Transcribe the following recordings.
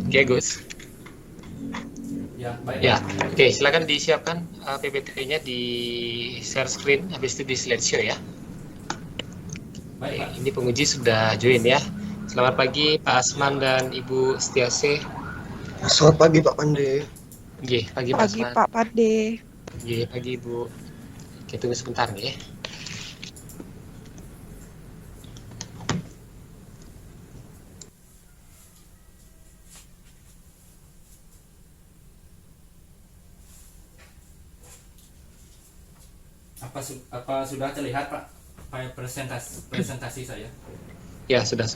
Oke, Gus. Ya, baik. Ya, oke, silakan disiapkan PPT-nya di share screen, habis itu di slideshow ya. Baik, Oke, Pak. ini penguji sudah join ya. Selamat pagi Pak Asman dan Ibu Setiase. Selamat pagi Pak Pande. Oke, pagi Pak Pagi Asman. Pak Pade. Oke, pagi Ibu. Oke, tunggu sebentar nih. Apa sudah terlihat, Pak, presentasi saya? Ya, sudah.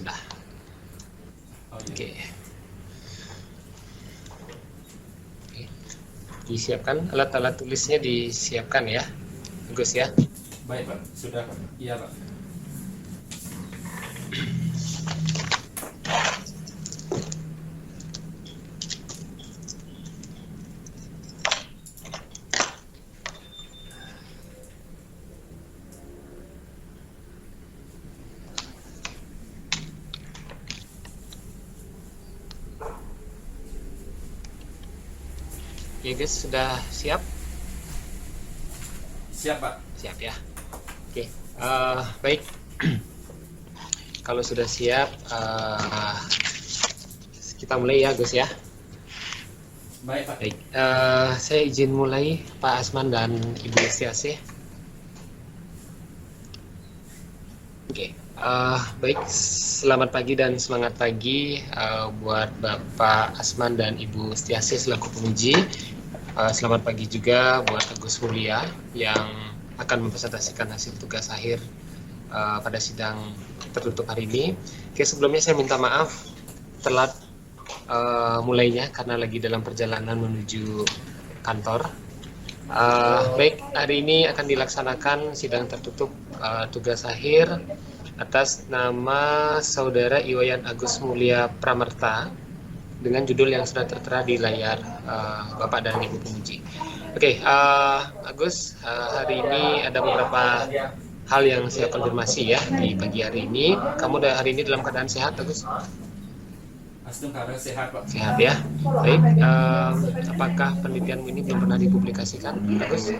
Oh, iya. Oke. Disiapkan alat-alat tulisnya, disiapkan ya, Gus ya. Baik, Pak. Sudah, Pak. Iya, Pak. Oke, Gus, sudah siap? Siap, Pak. Siap ya. Oke, baik. Kalau sudah siap, kita mulai ya, Gus ya. Baik, Pak. Baik, saya izin mulai Pak Asman dan Ibu Setiase. Oke, baik. Selamat pagi dan semangat pagi buat Bapak Asman dan Ibu Setiase selaku penguji. Selamat pagi juga buat Agus Mulia yang akan mempresentasikan hasil tugas akhir pada sidang tertutup hari ini. Oke, sebelumnya saya minta maaf telat mulainya karena lagi dalam perjalanan menuju kantor. Baik, hari ini akan dilaksanakan sidang tertutup tugas akhir atas nama Saudara Iwayan Agus Mulia Pramerta dengan judul yang sudah tertera di layar Bapak dan Ibu penguji. Oke, Agus, hari ini ada beberapa hal yang saya konfirmasi ya di pagi hari ini. Kamu hari ini dalam keadaan sehat, Agus? Astung kabar sehat, Pak. Sehat ya. Baik, apakah penelitianmu ini belum pernah dipublikasikan, Agus?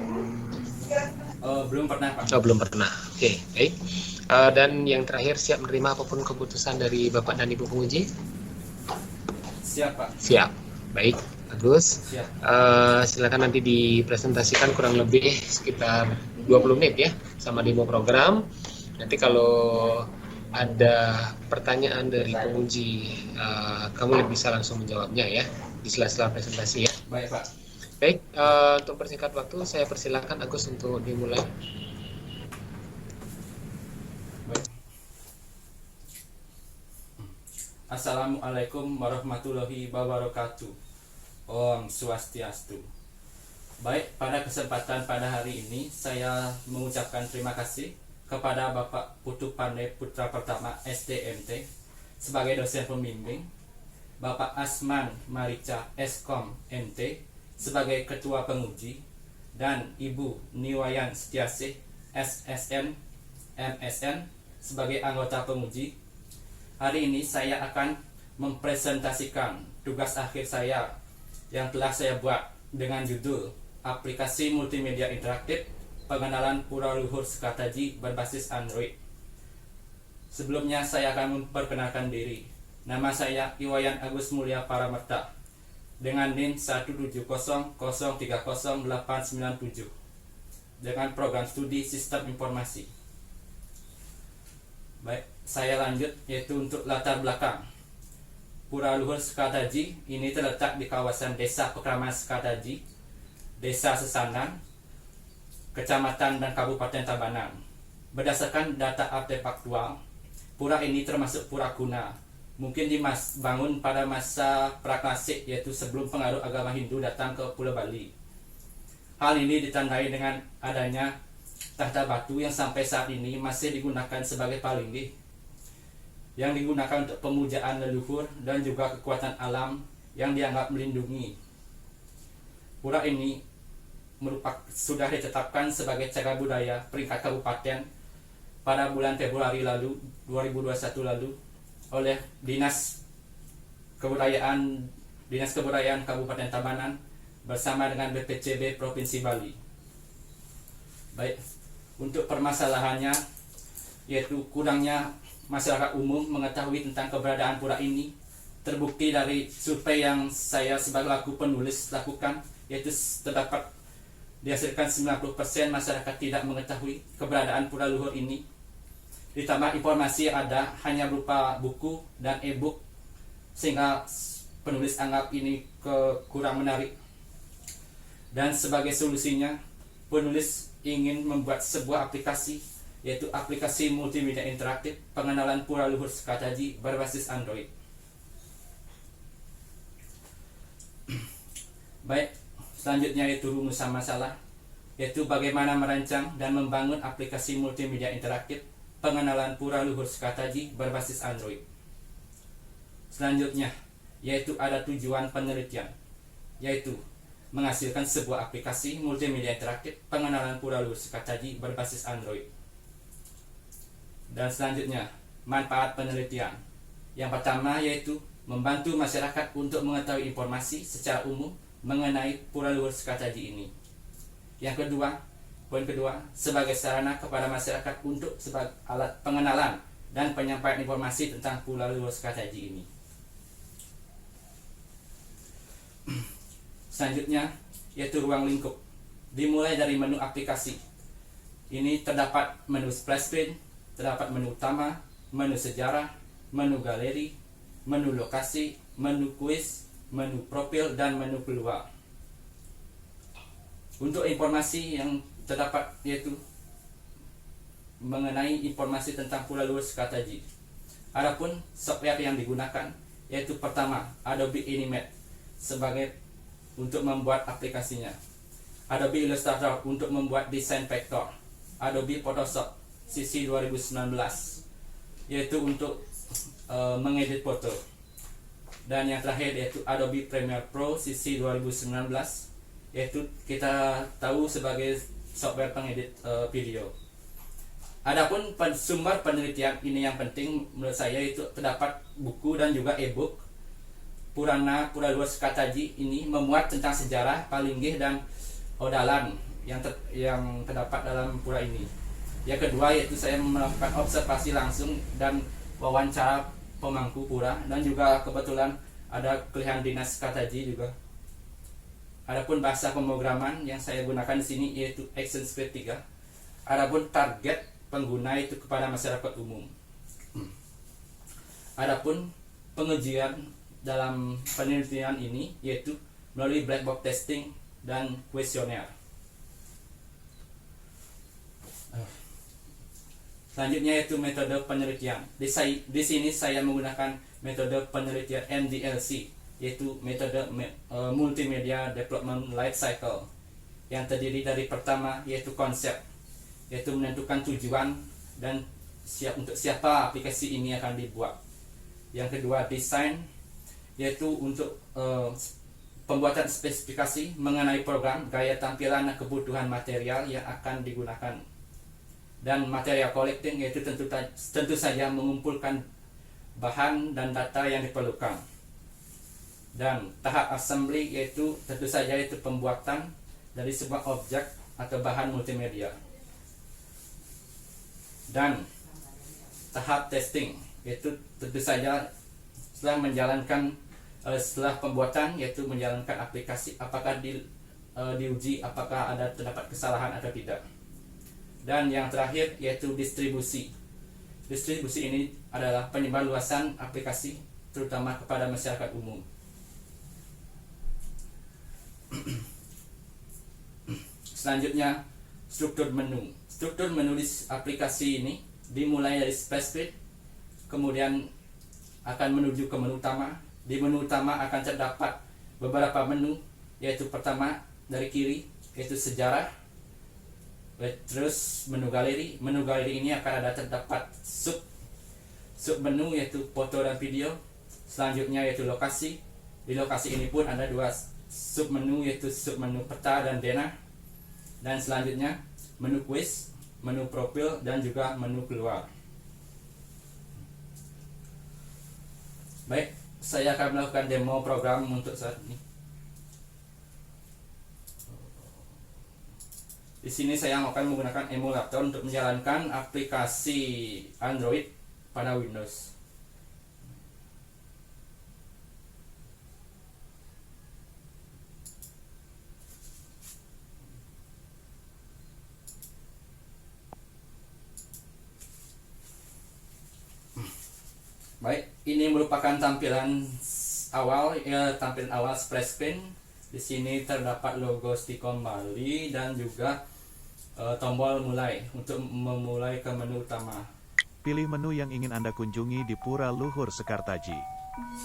Belum pernah, Pak. Oh, belum pernah. Oke, baik. Dan yang terakhir, siap menerima apapun keputusan dari Bapak dan Ibu penguji? Siap, Pak. Siap. Baik, Agus. Siap. Silakan nanti dipresentasikan kurang lebih sekitar 20 menit ya, sama demo program. Nanti kalau ada pertanyaan dari penguji, kamu bisa langsung menjawabnya ya di sela-sela presentasi ya. Baik, Pak. Baik, untuk persingkat waktu saya persilakan Agus untuk dimulai. Baik. Assalamualaikum warahmatullahi wabarakatuh. Om Swastiastu. Baik, pada kesempatan pada hari ini saya mengucapkan terima kasih kepada Bapak Putu Pandey Putra Pertama SDMT sebagai dosen pembimbing, Bapak Asman Marica Eskom MT sebagai ketua penguji, dan Ibu Niwayan Setiase SSN MSN sebagai anggota penguji. Hari ini saya akan mempresentasikan tugas akhir saya yang telah saya buat dengan judul Aplikasi Multimedia Interaktif Pengenalan Pura Luhur Sekataji berbasis Android. Sebelumnya saya akan memperkenalkan diri. Nama saya Iwayan Agus Mulia Pramerta dengan NIM 170030897 dengan program studi Sistem Informasi. Baik, saya lanjut, yaitu untuk latar belakang. Pura Luhur Sekataji ini terletak di kawasan Desa Pekraman Sekataji, Desa Sesandan, kecamatan dan kabupaten Tabanan. Berdasarkan data artefaktual, pura ini termasuk pura kuna. Mungkin dibangun pada masa praklasik, yaitu sebelum pengaruh agama Hindu datang ke Pulau Bali. Hal ini ditandai dengan adanya tahta batu yang sampai saat ini masih digunakan sebagai palinggi, yang digunakan untuk pemujaan leluhur dan juga kekuatan alam yang dianggap melindungi. Pura ini sudah ditetapkan sebagai cagar budaya peringkat kabupaten pada bulan Februari lalu 2021 lalu oleh Dinas Kebudayaan Kabupaten Tabanan bersama dengan BPCB Provinsi Bali. Baik, untuk permasalahannya yaitu kurangnya masyarakat umum mengetahui tentang keberadaan pura ini terbukti dari survei yang saya sebagai penulis lakukan, yaitu terdapat dihasilkan 90% masyarakat tidak mengetahui keberadaan pura luhur ini. Ditambah informasi yang ada hanya berupa buku dan e-book, sehingga penulis anggap ini kurang menarik. Dan sebagai solusinya, penulis ingin membuat sebuah aplikasi, yaitu aplikasi multimedia interaktif pengenalan pura luhur Sukataji berbasis Android. Baik, selanjutnya yaitu rumusan masalah, yaitu bagaimana merancang dan membangun aplikasi multimedia interaktif pengenalan pura luhur Sukataji berbasis Android. Selanjutnya yaitu ada tujuan penelitian, yaitu menghasilkan sebuah aplikasi multimedia interaktif pengenalan pura luhur Sukataji berbasis Android. Dan selanjutnya manfaat penelitian. Yang pertama yaitu membantu masyarakat untuk mengetahui informasi secara umum mengenai pura luhur Sukataji ini. Yang kedua, poin kedua, sebagai sarana kepada masyarakat untuk sebagai alat pengenalan dan penyampaian informasi tentang pura luhur Sukataji ini. Selanjutnya yaitu ruang lingkup. Dimulai dari menu aplikasi. Ini terdapat menu splash screen, terdapat menu utama, menu sejarah, menu galeri, menu lokasi, menu kuis, menu profil, dan menu keluar. Untuk informasi yang terdapat yaitu mengenai informasi tentang pura luhur Sukataji. Adapun software yang digunakan yaitu pertama Adobe Animate sebagai untuk membuat aplikasinya, Adobe Illustrator untuk membuat desain vektor, Adobe Photoshop CC 2019 yaitu untuk mengedit foto, dan yang terakhir yaitu Adobe Premiere Pro CC 2019 yaitu kita tahu sebagai software pengedit video. Adapun sumber penelitian ini yang penting menurut saya itu terdapat buku dan juga e-book. Purana Pura Luhur Sukataji ini memuat tentang sejarah, palinggih, dan odalan yang terdapat dalam pura ini. Yang kedua yaitu saya melakukan observasi langsung dan wawancara pemangku pura, dan juga kebetulan ada kelihan dinas Sukataji juga. Adapun bahasa pemrograman yang saya gunakan di sini yaitu ActionScript 3. Adapun target pengguna itu kepada masyarakat umum. Adapun pengujian dalam penelitian ini yaitu melalui black box testing dan kuesioner. Selanjutnya yaitu metode penelitian. Di sini saya menggunakan metode penelitian MDLC, yaitu metode Multimedia Development Life Cycle, yang terdiri dari pertama yaitu konsep, yaitu menentukan tujuan dan untuk siapa aplikasi ini akan dibuat. Yang kedua desain, yaitu untuk pembuatan spesifikasi mengenai program, gaya tampilan, dan kebutuhan material yang akan digunakan. Dan material collecting, yaitu tentu saja mengumpulkan bahan dan data yang diperlukan. Dan tahap assembly, yaitu tentu saja itu pembuatan dari sebuah objek atau bahan multimedia. Dan tahap testing, yaitu tentu saja setelah pembuatan, yaitu menjalankan aplikasi, apakah diuji apakah terdapat kesalahan atau tidak. Dan yang terakhir yaitu distribusi. Distribusi ini adalah penyebarluasan aplikasi terutama kepada masyarakat umum. Selanjutnya struktur menu. Struktur menu di aplikasi ini dimulai dari spreadsheet, kemudian akan menuju ke menu utama. Di menu utama akan terdapat beberapa menu, yaitu pertama dari kiri yaitu sejarah, terus menu galeri. Menu galeri ini akan ada terdapat sub menu yaitu foto dan video. Selanjutnya yaitu lokasi. Di lokasi ini pun ada dua sub menu, yaitu sub menu peta dan denah. Dan selanjutnya menu quiz, menu profil, dan juga menu keluar. Baik, saya akan melakukan demo program untuk saat ini. Di sini saya akan menggunakan emulator untuk menjalankan aplikasi Android pada Windows. Baik, ini merupakan tampilan awal splash screen. Di sini terdapat logo Stikom Bali dan juga tombol mulai untuk memulai ke menu utama. Pilih menu yang ingin Anda kunjungi di Pura Luhur Sekartaji.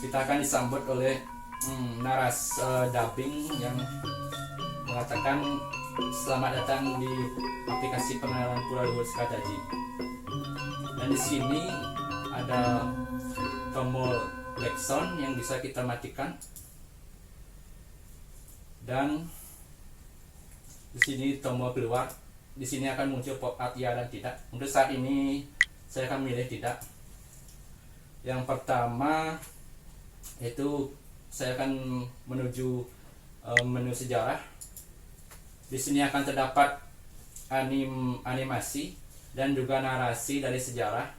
Kita akan disambut oleh naras dubbing yang mengatakan selamat datang di aplikasi pengenalan Pura Luhur Sekartaji. Dan di sini ada tombol backsound yang bisa kita matikan, dan di sini tombol keluar. Di sini akan muncul pop up ya dan tidak. Untuk saat ini saya akan milih tidak. Yang pertama itu saya akan menuju menu sejarah. Di sini akan terdapat animasi dan juga narasi dari sejarah,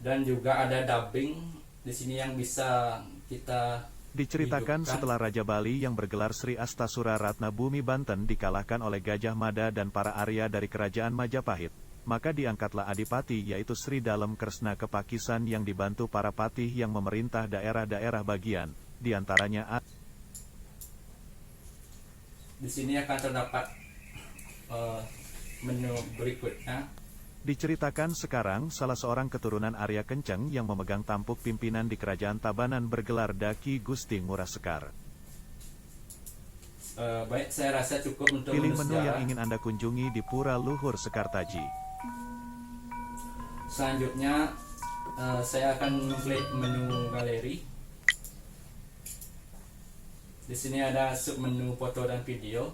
dan juga ada dubbing di sini yang bisa kita Diceritakan hidupkan. setelah Raja Bali yang bergelar Sri Astasura Ratna Bumi Banten dikalahkan oleh Gajah Mada dan para Arya dari kerajaan Majapahit, maka diangkatlah Adipati yaitu Sri Dalem Kresna Kepakisan yang dibantu para patih yang memerintah daerah-daerah bagian, diantaranya Di sini akan terdapat menu berikutnya. Diceritakan sekarang salah seorang keturunan Arya Kenceng yang memegang tampuk pimpinan di kerajaan Tabanan bergelar Daki Gusti Ngurah Sekar. Baik, saya rasa cukup untuk Pilih menu menu sejarah. yang ingin Anda kunjungi di Pura Luhur Sekartaji. Selanjutnya saya akan mengklik menu galeri. Di sini ada sub menu foto dan video.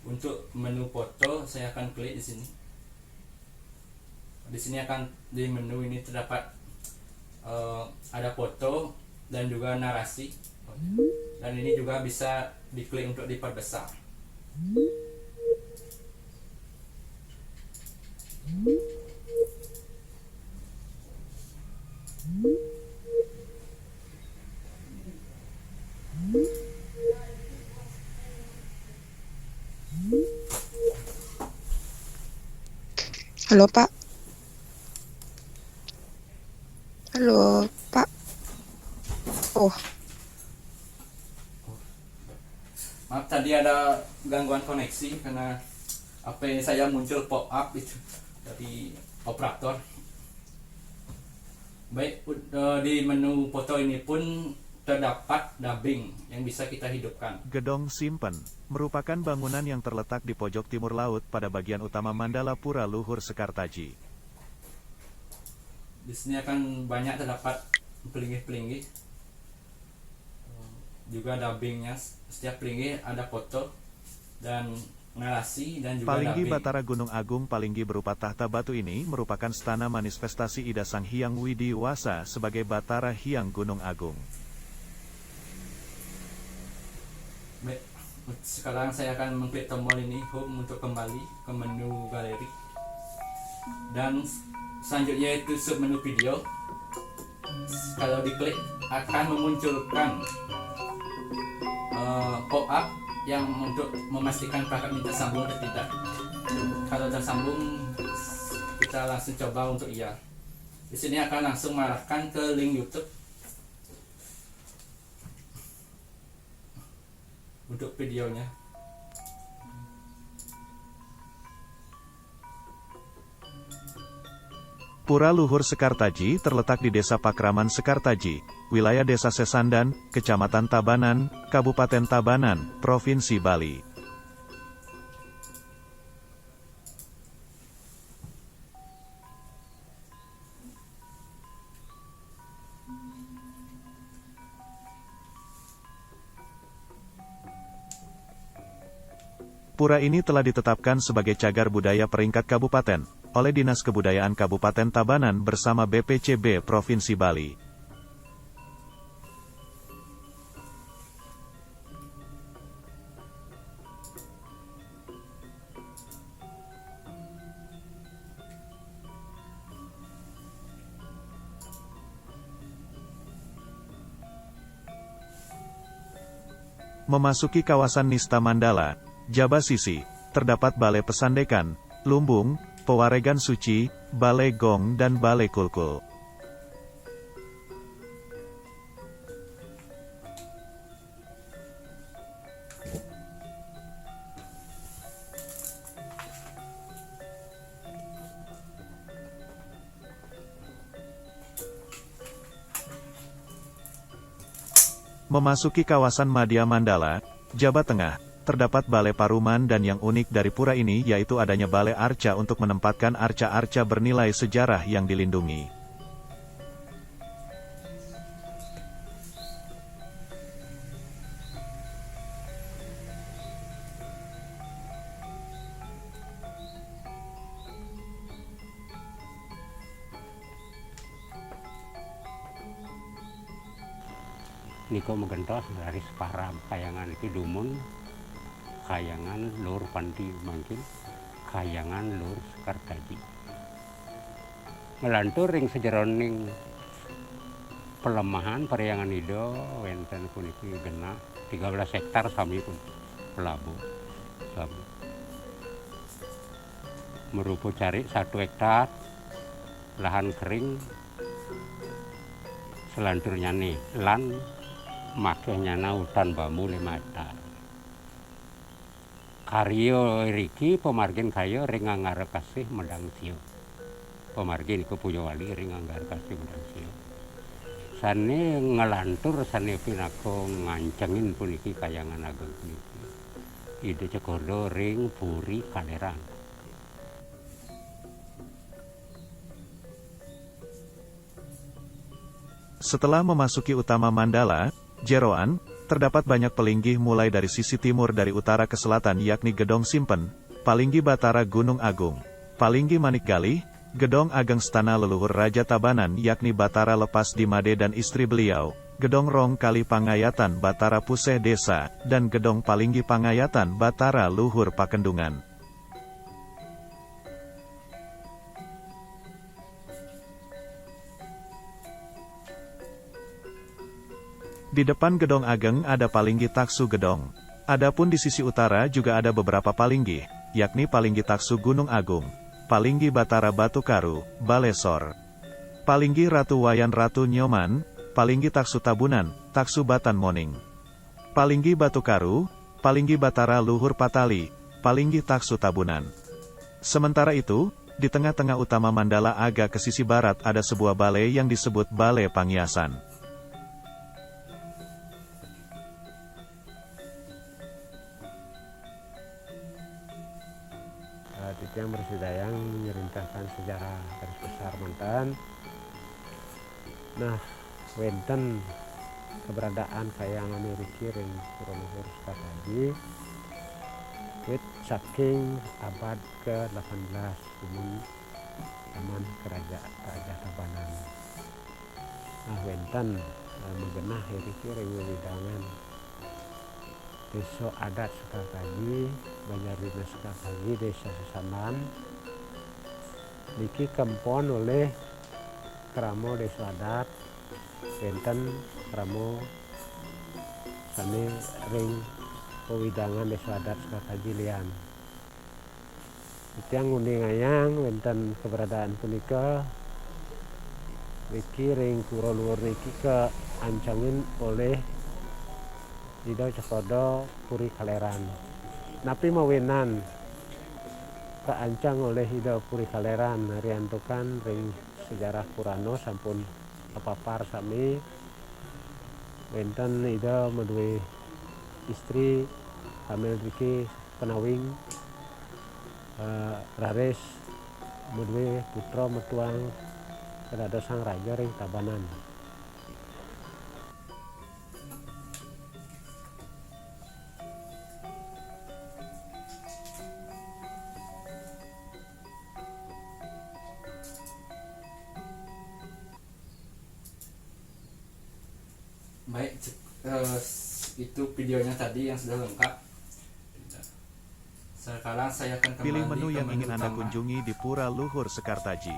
Untuk menu foto saya akan klik di sini. Di sini akan di menu ini terdapat ada foto dan juga narasi, dan ini juga bisa diklik untuk diperbesar. Halo Pak. Halo Pak. Oh, Maaf, tadi ada gangguan koneksi karena HP saya muncul pop up itu dari operator. Baik, di menu foto ini pun terdapat dubbing yang bisa kita hidupkan. Gedong Simpen merupakan bangunan yang terletak di pojok timur laut pada bagian utama Mandala Pura Luhur Sekartaji. Di sini akan banyak terdapat pelinggih-pelinggih, juga dubbingnya. Setiap pelinggih ada foto dan narasi dan juga Palinggi dubbing. Batara Gunung Agung Palinggi berupa tahta batu ini merupakan stana manifestasi Ida Sang Hyang Widiwasa sebagai Batara Hyang Gunung Agung. Baik, sekarang saya akan mengklik tombol ini home untuk kembali ke menu galeri, dan selanjutnya itu sub menu video. Kalau diklik akan memunculkan pop up yang untuk memastikan perangkat ini tersambung atau tidak. Kalau tersambung, kita langsung coba untuk iya. Di sini akan langsung mengarahkan ke link YouTube untuk videonya. Pura Luhur Sekartaji terletak di Desa Pakraman Sekartaji, wilayah Desa Sesandan, Kecamatan Tabanan, Kabupaten Tabanan, Provinsi Bali. Pura ini telah ditetapkan sebagai cagar budaya peringkat kabupaten oleh Dinas Kebudayaan Kabupaten Tabanan bersama BPCB Provinsi Bali. Memasuki kawasan Nista Mandala, Jaba Sisi, terdapat Balai Pesandekan, Lumbung, Pewaregan Suci, Balai Gong dan Balai Kulkul. Memasuki kawasan Madya Mandala, Jaba Tengah, terdapat Balai Paruman dan yang unik dari pura ini yaitu adanya Balai Arca untuk menempatkan arca-arca bernilai sejarah yang dilindungi. Niko megentos dari separah kayangan itu dumun kayangan lur pandi mangkin kayangan lur Sekartaji ngelantur ring sejeroning pelemahan Pariangan Ido wenten puniki genah 13 hektar sami pun pelabuh sami merupakan cari 1 hektar lahan kering selanturnya nih lan makanya hutan bambu 5 hektar. Karyo riki pemargin kayo ring anggar kasih medang sio. Pemargin iku Pujawali ring anggar kasih medang sio. Sane ngelantur sane pinako ngancengin puniki kayangan ageng puniki. Ide cekodo ring puri kalerang. Setelah memasuki utama Mandala, Jeroan, terdapat banyak pelinggih mulai dari sisi timur dari utara ke selatan yakni Gedong Simpen, Palinggi Batara Gunung Agung, Palinggi Manik Galih, Gedong Ageng Stana Leluhur Raja Tabanan yakni Batara Lepas di Made dan istri beliau, Gedong Rong Kali Pangayatan Batara Puseh Desa, dan Gedong Palinggi Pangayatan Batara Luhur Pakendungan. Di depan Gedong Ageng ada Palinggi Taksu Gedong. Adapun di sisi utara juga ada beberapa palinggi, yakni Palinggi Taksu Gunung Agung, Palinggi Batara Batu Karu, Balesor, Palinggi Ratu Wayan Ratu Nyoman, Palinggi Taksu Tabunan, Taksu Batan Moning, Palinggi Batu Karu, Palinggi Batara Luhur Patali, Palinggi Taksu Tabunan. Sementara itu, di tengah-tengah utama Mandala agak ke sisi barat ada sebuah balai yang disebut Balai Pangyasan. Yang bersedayang menyerintahkan sejarah garis besar mantan. Nah, wenten keberadaan kayangan riki ring Pura Luhur Sekartaji wit saking abad ke-18 zaman kerajaan Raja Tabanan. Nah, wenten mengenah riki ring widangan Desa Adat Sekartaji, Banjar Dinas Sekartaji, Desa Sesandan, niki kempon oleh Kramo Desa Adat, wenten Kramo sane ring pewidangan Desa Adat Sekartaji lian. Itu yang ngundi ngayang wenten keberadaan punika niki ring Pura Luhur niki keancangin oleh Ido Cekodo Puri Kaleran. Napi mawinan keancang oleh Ido Puri Kaleran riantukan ring sejarah Purano sampun kepapar sami. Wenten ida maduwe istri hamil riki penawing rares maduwe putra metuang kedados sang raja ring Tabanan. Baik, itu videonya tadi yang sudah lengkap. Sekarang saya akan kembali Pilih menu ke yang ingin Anda utama. kunjungi di Pura Luhur Sekartaji.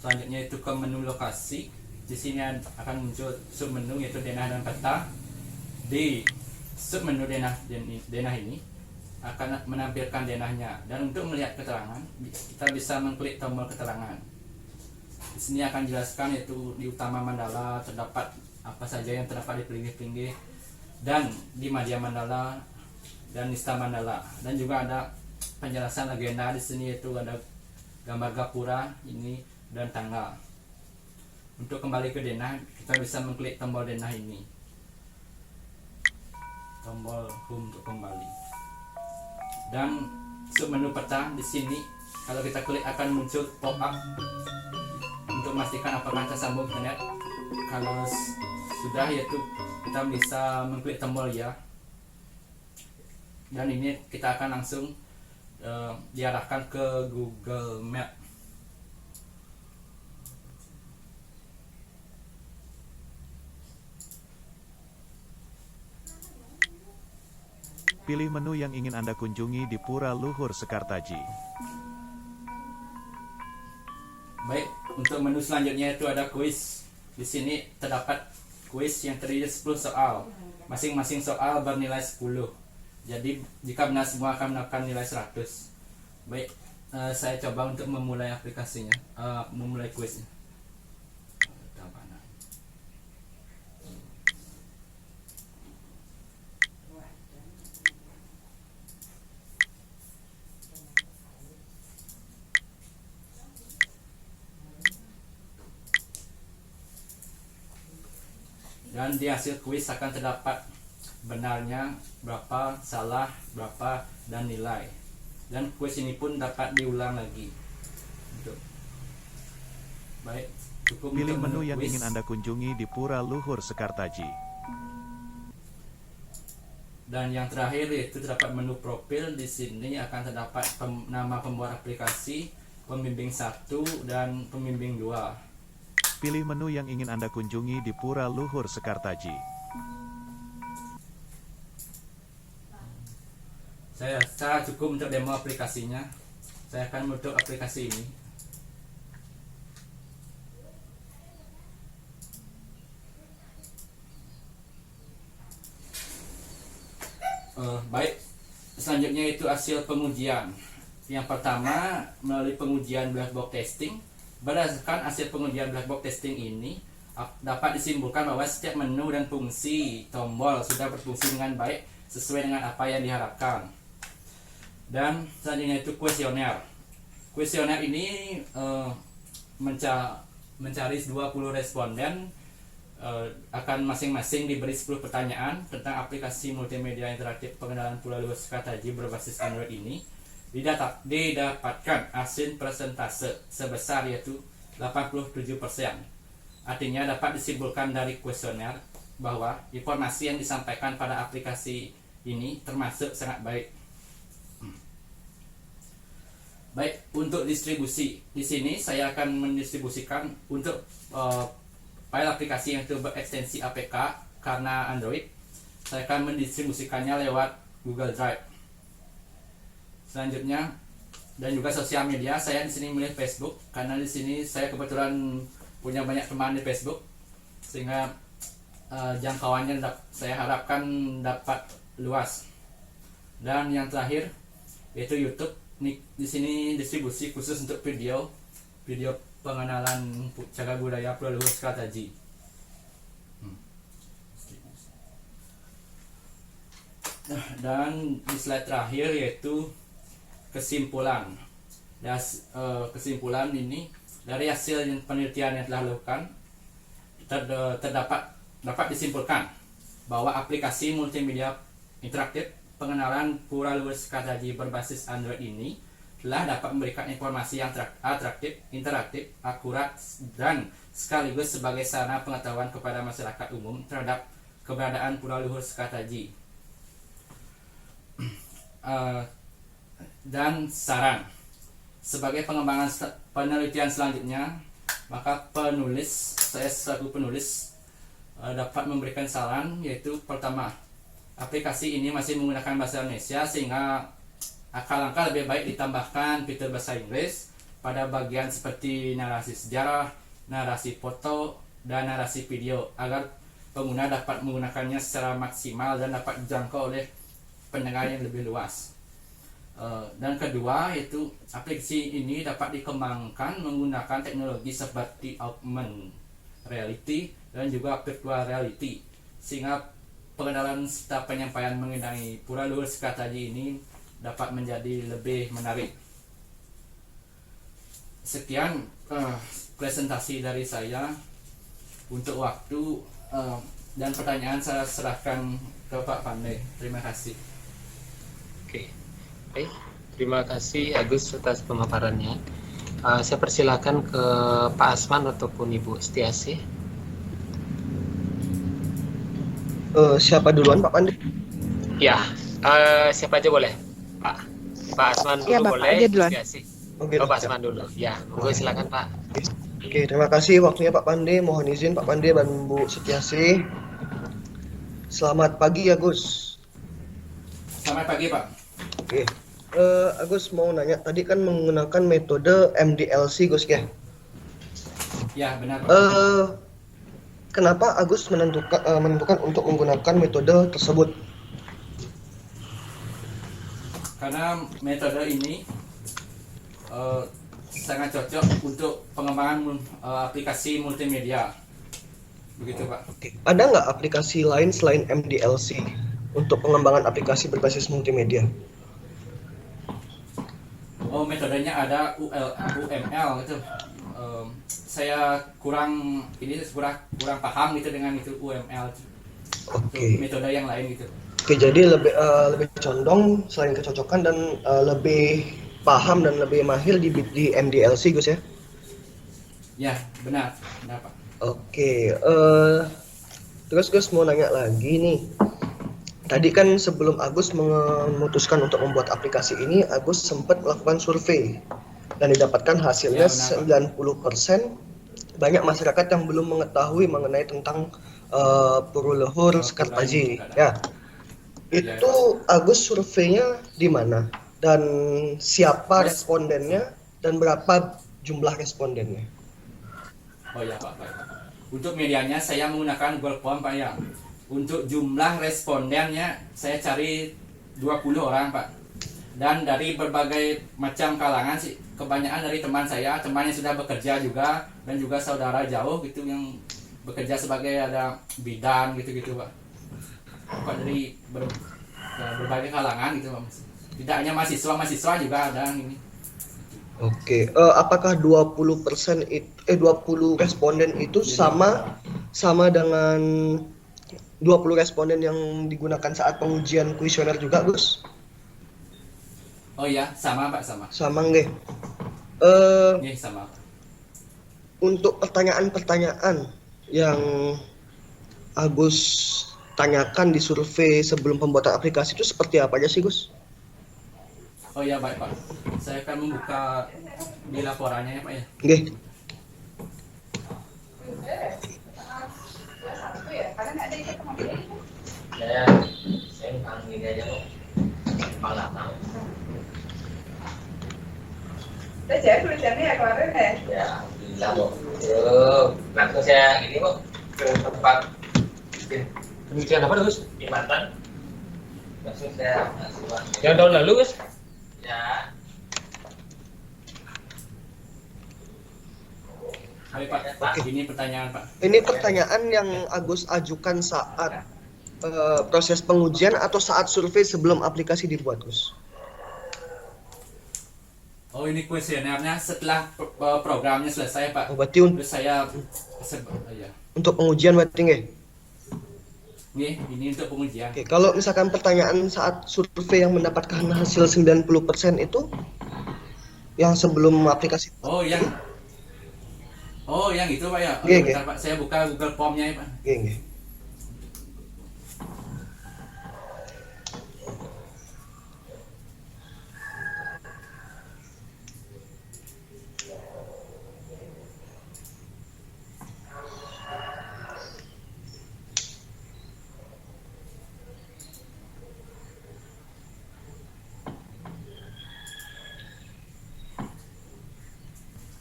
Selanjutnya itu ke menu lokasi. Di sini akan muncul sub menu yaitu denah dan peta. Di sub menu denah ini akan menampilkan denahnya, dan untuk melihat keterangan kita bisa mengklik tombol keterangan. Di sini akan jelaskan yaitu di utama mandala terdapat apa saja yang terdapat di pinggir-pinggir, dan di Madya Mandala dan Nista Mandala, dan juga ada penjelasan legenda di sini yaitu ada gambar gapura ini dan tanggal. Untuk kembali ke denah kita bisa mengklik tombol denah ini, tombol home untuk kembali, dan sub menu peta di sini kalau kita klik akan muncul pop up untuk memastikan apakah tersambung internet. Kalau sudah yaitu kita bisa mengklik tombol ya, dan ini kita akan langsung diarahkan ke Google Map. Pilih menu yang ingin Anda kunjungi di Pura Luhur Sekartaji. Baik, untuk menu selanjutnya itu ada kuis. Di sini terdapat kuis yang terdiri 10 soal. Masing-masing soal bernilai 10. Jadi jika benar semua akan mendapatkan nilai 100. Baik, saya coba untuk memulai aplikasinya, memulai kuisnya. Dan di hasil kuis akan terdapat benarnya berapa, salah berapa, dan nilai. Dan kuis ini pun dapat diulang lagi. Baik, cukup. Pilih untuk menu yang kuis. ingin Anda kunjungi di Pura Luhur Sekartaji. Dan yang terakhir yaitu terdapat menu profil. Di sini akan terdapat nama pembuat aplikasi, pembimbing 1 dan pembimbing 2. Pilih menu yang ingin Anda kunjungi di Pura Luhur Sekartaji. Saya rasa cukup untuk demo aplikasinya. Saya akan menutup aplikasi ini. Baik, selanjutnya itu hasil pengujian. Yang pertama, melalui pengujian black box testing. Berdasarkan hasil pengujian black box testing ini dapat disimpulkan bahwa setiap menu dan fungsi tombol sudah berfungsi dengan baik sesuai dengan apa yang diharapkan. Dan selanjutnya itu kuesioner. Kuesioner ini mencari 20 responden, akan masing-masing diberi 10 pertanyaan tentang aplikasi multimedia interaktif pengenalan Pura Luhur Sekartaji berbasis Android ini. Didapatkan hasil persentase sebesar yaitu 87%. Artinya dapat disimpulkan dari kuesioner bahwa informasi yang disampaikan pada aplikasi ini termasuk sangat baik. Baik, untuk distribusi. Di sini saya akan mendistribusikan untuk file aplikasi yang itu berekstensi APK karena Android. Saya akan mendistribusikannya lewat Google Drive. Selanjutnya, dan juga sosial media, saya di sini memilih Facebook karena di sini saya kebetulan punya banyak teman di Facebook, sehingga jangkauannya saya harapkan dapat luas. Dan yang terakhir yaitu YouTube. Di sini distribusi khusus untuk video pengenalan cagar budaya Pura Luhur Sekartaji. Dan di slide terakhir yaitu kesimpulan. Dan kesimpulan ini dari hasil penelitian yang telah dilakukan dapat disimpulkan bahwa aplikasi multimedia interaktif pengenalan pura luhur Sekataji berbasis Android ini telah dapat memberikan informasi yang atraktif, interaktif, akurat, dan sekaligus sebagai sarana pengetahuan kepada masyarakat umum terhadap keberadaan pura luhur Sekataji. Dan saran sebagai pengembangan penelitian selanjutnya, maka saya selaku penulis dapat memberikan saran, yaitu pertama, aplikasi ini masih menggunakan bahasa Indonesia sehingga alangkah lebih baik ditambahkan fitur bahasa Inggris pada bagian seperti narasi sejarah, narasi foto, dan narasi video agar pengguna dapat menggunakannya secara maksimal dan dapat dijangkau oleh pendengar yang lebih luas. Dan kedua, yaitu aplikasi ini dapat dikembangkan menggunakan teknologi seperti augmented reality dan juga virtual reality sehingga pengenalan serta penyampaian mengenai pura luhur Sekataji ini dapat menjadi lebih menarik. Sekian presentasi dari saya. Untuk waktu dan pertanyaan saya serahkan ke Pak Pandey. Terima kasih. Oke, baik. Terima kasih Agus atas pemaparannya. Saya persilakan ke Pak Asman ataupun Ibu Setiasih. Siapa duluan Pak Pandey? Ya, siapa aja boleh. Pak Asman dulu Ya, Bapak boleh. aja duluan. Setiasih. Oke, Pak Asman dulu. Ya, monggo silakan Pak. Oke, terima kasih waktunya Pak Pandey. Mohon izin Pak Pandey dan Bu Setiasih. Selamat pagi ya Gus. Selamat pagi Pak. Oke. Agus mau nanya, tadi kan menggunakan metode MDLC Gus ya? Ya, benar Pak. Kenapa Agus menentukan untuk menggunakan metode tersebut? Karena metode ini sangat cocok untuk pengembangan aplikasi multimedia. Begitu Pak. Oke. Ada nggak aplikasi lain selain MDLC untuk pengembangan aplikasi berbasis multimedia? Oh, metodenya ada UML gitu. Saya kurang paham gitu dengan itu UML. Oke. Metode yang lain gitu. Oke, jadi lebih condong selain kecocokan dan lebih paham dan lebih mahir di MDLC Gus ya? Ya, benar Pak. Oke, terus Gus mau nanya lagi nih. Tadi kan sebelum Agus memutuskan untuk membuat aplikasi ini, Agus sempat melakukan survei dan didapatkan hasilnya Ya, 90% banyak masyarakat yang belum mengetahui mengenai tentang pura luhur Sekataji. Ya, itu Agus surveinya di mana dan siapa respondennya dan berapa jumlah respondennya? Oh ya Pak. Untuk medianya saya menggunakan Google Form Pak ya. Untuk jumlah respondennya saya cari 20 orang Pak. Dan dari berbagai macam kalangan sih, kebanyakan dari teman saya, teman yang sudah bekerja juga dan juga saudara jauh gitu yang bekerja sebagai ada bidan gitu-gitu Pak. Pak dari berbagai kalangan gitu Pak. Tidak hanya mahasiswa juga ada yang ini. Oke, apakah 20% 20 responden itu sama dengan 20 responden yang digunakan saat pengujian kuesioner juga, Gus? Oh iya, sama Pak, sama. Sama nggih. Iya, sama. Untuk pertanyaan-pertanyaan yang Agus tanyakan di survei sebelum pembuatan aplikasi itu seperti apa aja sih, Gus? Oh iya, baik Pak. Saya akan membuka di laporannya ya Pak ya. Nggih. Saya panggil aja kok. Malah tahu. Udah jadi tulisannya ya kemarin ya? Ya, alhamdulillah kok. Langsung saya ini kok ke tempat penelitian apa Gus? Di Banten. Langsung saya yang tahun lalu Gus? Ya. Baik Pak, ini pertanyaan Pak. Ini pertanyaan yang Agus ajukan saat proses pengujian atau saat survei sebelum aplikasi dibuat, Gus? Oh Oh, ini kuesionernya setelah programnya selesai, Pak. Oh, berarti Terus saya ya. untuk pengujian berarti nggih. Nih, ini untuk pengujian. Oke, kalau misalkan pertanyaan saat survei yang mendapatkan hasil 90% itu yang sebelum aplikasi. Yang itu, Pak ya. Oke, Bentar, Pak. Saya buka Google Form-nya ya, Pak. Nggih.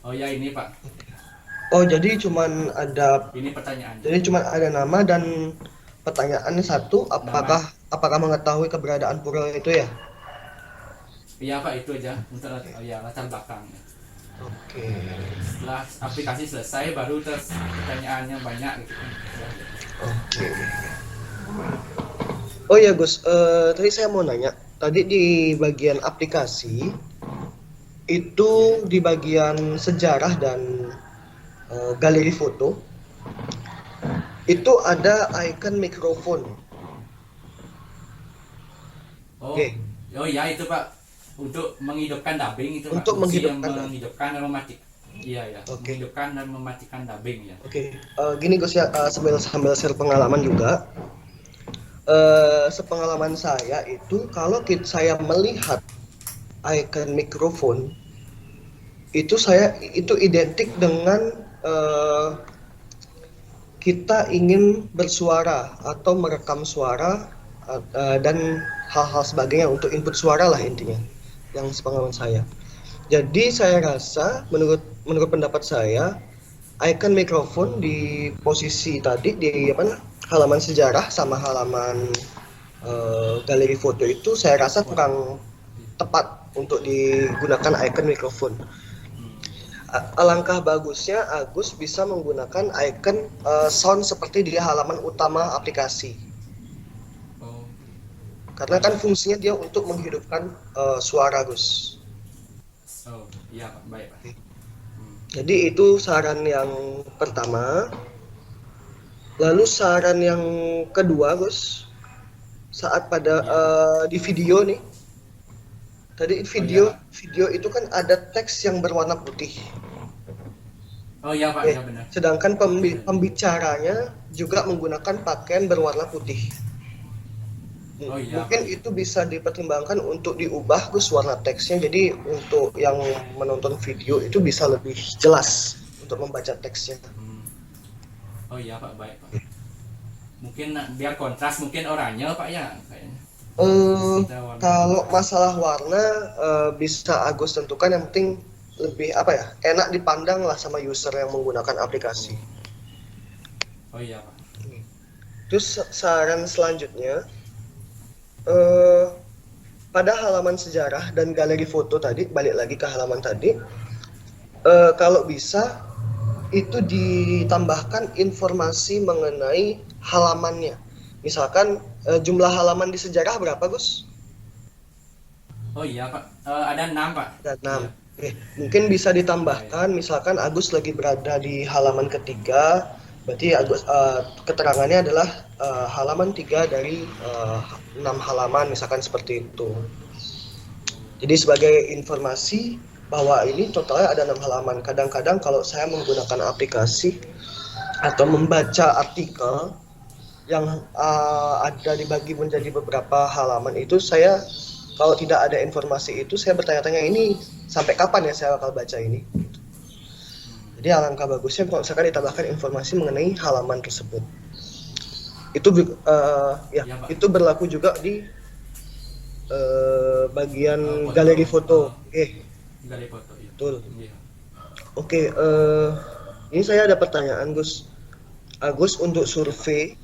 Oh ya, ini, Pak. Oh, jadi cuman ada Ini pertanyaannya. Jadi cuma ada nama dan pertanyaannya satu, apakah mengetahui keberadaan pura itu ya? Iya, Pak, itu aja untuk latar belakangnya. Oke. Setelah aplikasi selesai baru terus pertanyaannya banyak gitu. Oke. Oh ya Gus, tadi saya mau nanya, tadi di bagian aplikasi itu di bagian sejarah dan galeri foto itu ada icon mikrofon. Oke. Oh ya, itu, Pak, untuk menghidupkan dubbing itu, Pak. Untuk Fungsi menghidupkan dan mematikan. Iya ya. Oke. Menghidupkan dan mematikan dubbing ya. Oke, gini Gus ya, sambil share pengalaman juga. Sepengalaman saya itu kalau saya melihat icon mikrofon itu identik dengan kita ingin bersuara atau merekam suara dan hal-hal sebagainya untuk input suara lah intinya, yang sepengalaman saya. Jadi saya rasa menurut pendapat saya icon mikrofon di posisi tadi di halaman sejarah sama halaman galeri foto itu saya rasa kurang tepat untuk digunakan icon mikrofon. Alangkah bagusnya Agus bisa menggunakan icon sound seperti di halaman utama aplikasi. Karena kan fungsinya dia untuk menghidupkan suara Gus. Oh iya, Pak, baik, Pak. Jadi itu saran yang pertama. Lalu saran yang kedua Gus, saat pada di video nih. Tadi video itu kan ada teks yang berwarna putih. Oh iya, Pak, ya benar. Sedangkan pembicaranya juga menggunakan pakaian berwarna putih. Oh iya, Mungkin Pak. itu bisa dipertimbangkan untuk diubah Gus warna teksnya. Jadi untuk yang menonton video itu bisa lebih jelas untuk membaca teksnya. Oh iya, Pak, baik, Pak. Mungkin biar kontras mungkin oranye, Pak, ya kayaknya. Kalau masalah warna bisa Agus tentukan, yang penting lebih enak dipandang lah sama user yang menggunakan aplikasi. Oh iya, Pak. Terus saran selanjutnya pada halaman sejarah dan galeri foto tadi, balik lagi ke halaman tadi, kalau bisa itu ditambahkan informasi mengenai halamannya. Misalkan jumlah halaman di sejarah berapa, Gus? Oh iya, Pak. Ada 6, Pak. Ada 6. Iya. Oke, mungkin bisa ditambahkan, misalkan Agus lagi berada di halaman ketiga, berarti Agus keterangannya adalah halaman 3 dari 6 halaman, misalkan seperti itu. Jadi sebagai informasi bahwa ini totalnya ada 6 halaman. Kadang-kadang kalau saya menggunakan aplikasi atau membaca artikel yang ada dibagi menjadi beberapa halaman itu, saya kalau tidak ada informasi itu saya bertanya-tanya, ini sampai kapan ya saya bakal baca ini. Jadi alangkah bagusnya kalau misalkan ditambahkan informasi mengenai halaman tersebut. Itu itu berlaku juga di bagian galeri foto. Galeri foto, iya. Betul. Iya. Oke, ini saya ada pertanyaan Gus. Agus, untuk survei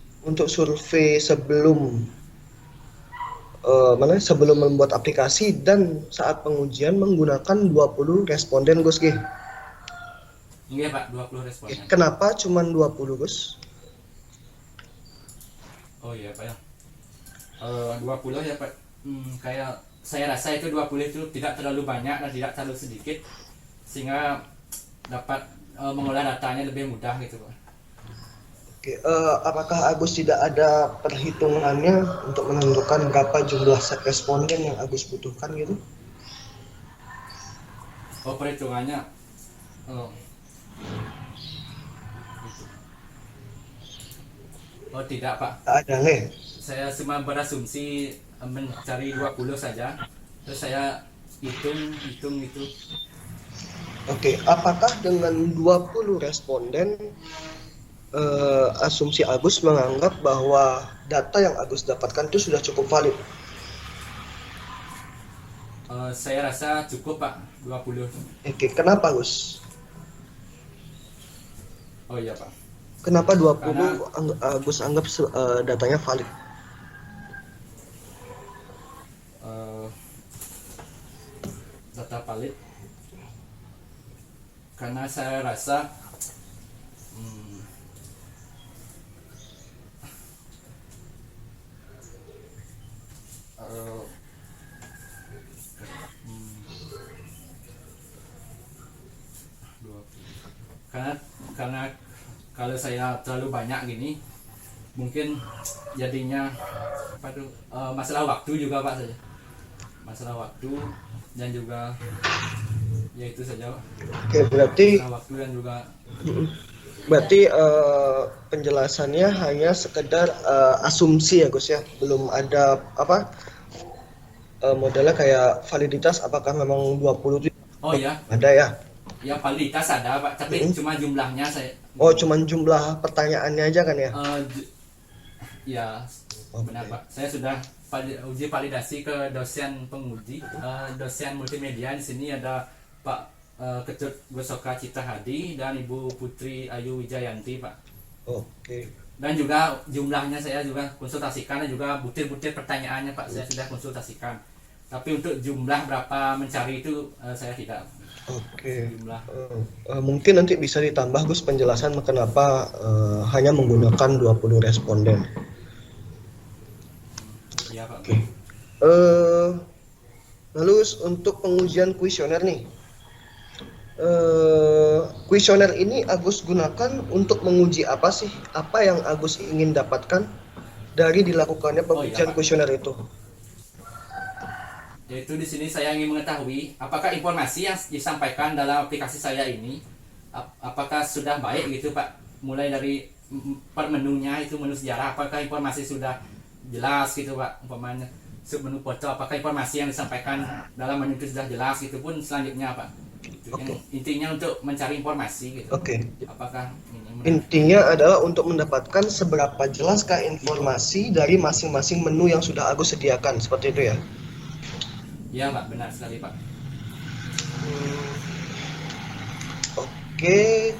sebelum sebelum membuat aplikasi dan saat pengujian menggunakan 20 responden Gus G. Iya, Pak, 20 responden. Kenapa cuma 20 Gus? Oh iya, Pak, ya. 20 ya, Pak. Kayak saya rasa itu 20 itu tidak terlalu banyak dan tidak terlalu sedikit, sehingga dapat mengolah datanya lebih mudah gitu Pak. Oke, apakah Agus tidak ada perhitungannya untuk menentukan berapa jumlah set responden yang Agus butuhkan gitu? Oh, perhitungannya. Oh. Oh, tidak Pak. Tak ada nih. Saya cuma berasumsi mencari 20 saja. Terus saya hitung itu. Oke, apakah dengan 20 responden asumsi Agus menganggap bahwa data yang Agus dapatkan itu sudah cukup valid? Saya rasa cukup Pak, 20. Oke, kenapa Agus? Oh iya Pak. Kenapa 20 Agus anggap datanya valid? Data valid karena saya rasa karena kalau saya terlalu banyak gini mungkin jadinya masalah waktu juga Pak saja, masalah waktu dan juga ya itu saja Pak. Oke, berarti Masalah waktu dan juga penjelasannya hanya sekedar asumsi ya Gus ya, belum ada modelnya kayak validitas apakah memang 20 itu oh ya ada ya? ya validitas ada Pak, tapi cuma jumlahnya saya Cuman jumlah pertanyaannya aja kan ya? Ya benar Pak, saya sudah uji validasi ke dosen penguji, dosen multimedia. Di sini ada Pak Ketut Gosoka Cita Hadi dan Ibu Putri Ayu Wijayanti Pak. Oke. Dan juga jumlahnya saya juga konsultasikan, dan juga butir-butir pertanyaannya Pak saya sudah konsultasikan. Tapi untuk jumlah berapa mencari itu saya tidak. Oke. Jumlah. Mungkin nanti bisa ditambah Gus penjelasan kenapa hanya menggunakan 20 responden. Iya Pak. Oke. Lalu untuk pengujian kuesioner nih. Kuesioner ini Agus gunakan untuk menguji apa sih? Apa yang Agus ingin dapatkan dari dilakukannya pengujian kuesioner itu? Yaitu di sini saya ingin mengetahui apakah informasi yang disampaikan dalam aplikasi saya ini apakah sudah baik gitu Pak, mulai dari per menunya itu menu sejarah, apakah informasi sudah jelas gitu Pak, umpamanya menu foto apakah informasi yang disampaikan dalam menu itu sudah jelas gitu, pun selanjutnya Pak itu yang intinya untuk mencari informasi gitu. Apakah intinya adalah untuk mendapatkan seberapa jelaskah informasi dari masing-masing menu yang sudah Agus sediakan, seperti itu ya? Iya Pak, benar sekali Pak. Oke,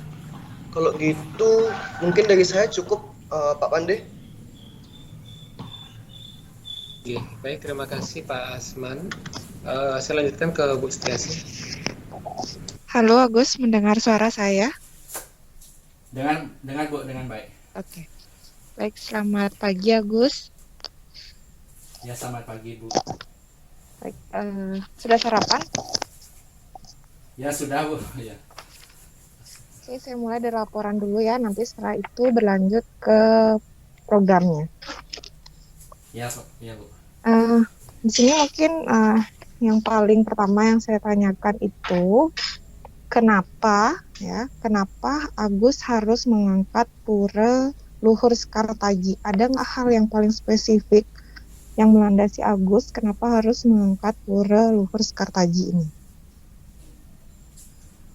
kalau gitu mungkin dari saya cukup Pak Pande. Oke, baik, terima kasih Pak Asman. Saya lanjutkan ke Bu Setiasi. Halo Agus, mendengar suara saya? Dengar Bu, dengan baik. Oke. Baik, selamat pagi Agus. Ya, selamat pagi Bu. Baik, sudah sarapan? Ya sudah Bu, ya. Oke, saya mulai dari laporan dulu ya, nanti setelah itu berlanjut ke programnya. Ya Bu. Di sini mungkin yang paling pertama yang saya tanyakan itu kenapa Agus harus mengangkat Pura Luhur Sekartaji? Ada nggak hal yang paling spesifik yang melandasi Agus kenapa harus mengangkat Pura Luhur Sekartaji ini?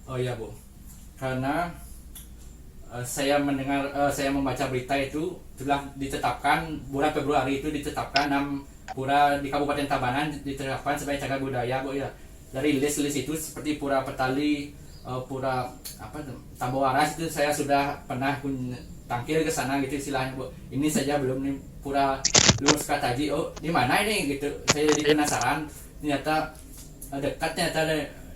Oh iya Bu, karena saya membaca berita itu telah ditetapkan bulan Februari itu ditetapkan 6 pura di Kabupaten Tabanan ditetapkan sebagai cagar budaya Bu ya. Dari list-list itu seperti Pura Petali, Pura Tambowaras itu saya sudah pernah tangkil ke sana gitu istilahnya Bu. Ini saja belum nih Pura Luhur Sekartaji. Oh, di mana ini gitu. Saya jadi penasaran. Ternyata dekat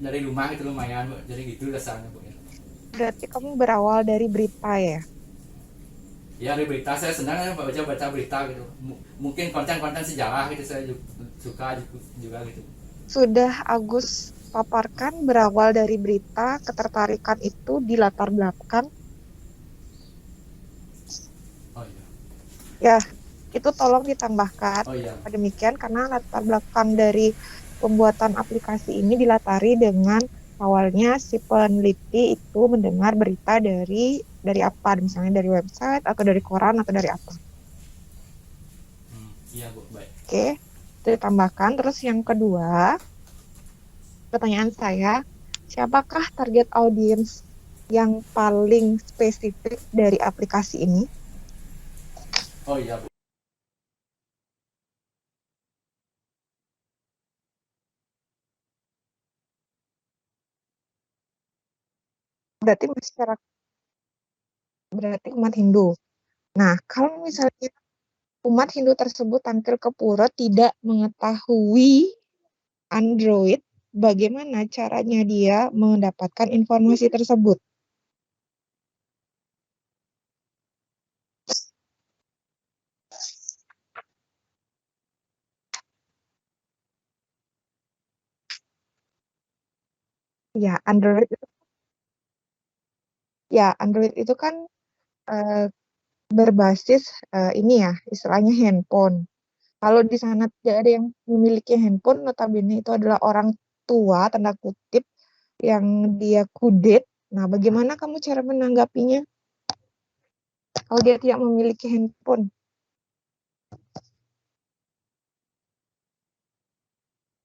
dari rumah itu lumayan Bu. Jadi gitu rasanya Bu. Berarti kamu berawal dari berita ya? Ya di berita saya senang ya baca berita gitu. Mungkin konten-konten sejarah itu saya suka juga gitu. Sudah Agus paparkan berawal dari berita, ketertarikan itu di latar belakang. Oh iya. Ya, itu tolong ditambahkan. Oh iya. Demikian karena latar belakang dari pembuatan aplikasi ini dilatari dengan awalnya si peneliti itu mendengar berita dari apa, misalnya dari website atau dari koran atau dari apa. Iya Bu, baik. Oke, itu ditambahkan. Terus yang kedua, pertanyaan saya, siapakah target audiens yang paling spesifik dari aplikasi ini? Oh iya Bu. Berarti masyarakat, berarti umat Hindu. Nah, kalau misalnya umat Hindu tersebut tampil ke pura tidak mengetahui Android, bagaimana caranya dia mendapatkan informasi tersebut? Ya, Android itu kan eh, berbasis ini ya, istilahnya handphone. Kalau di sana tidak ada yang memiliki handphone, notabene itu adalah orang tua, tanda kutip, yang dia kudet. Nah, bagaimana kamu cara menanggapinya kalau dia tidak memiliki handphone?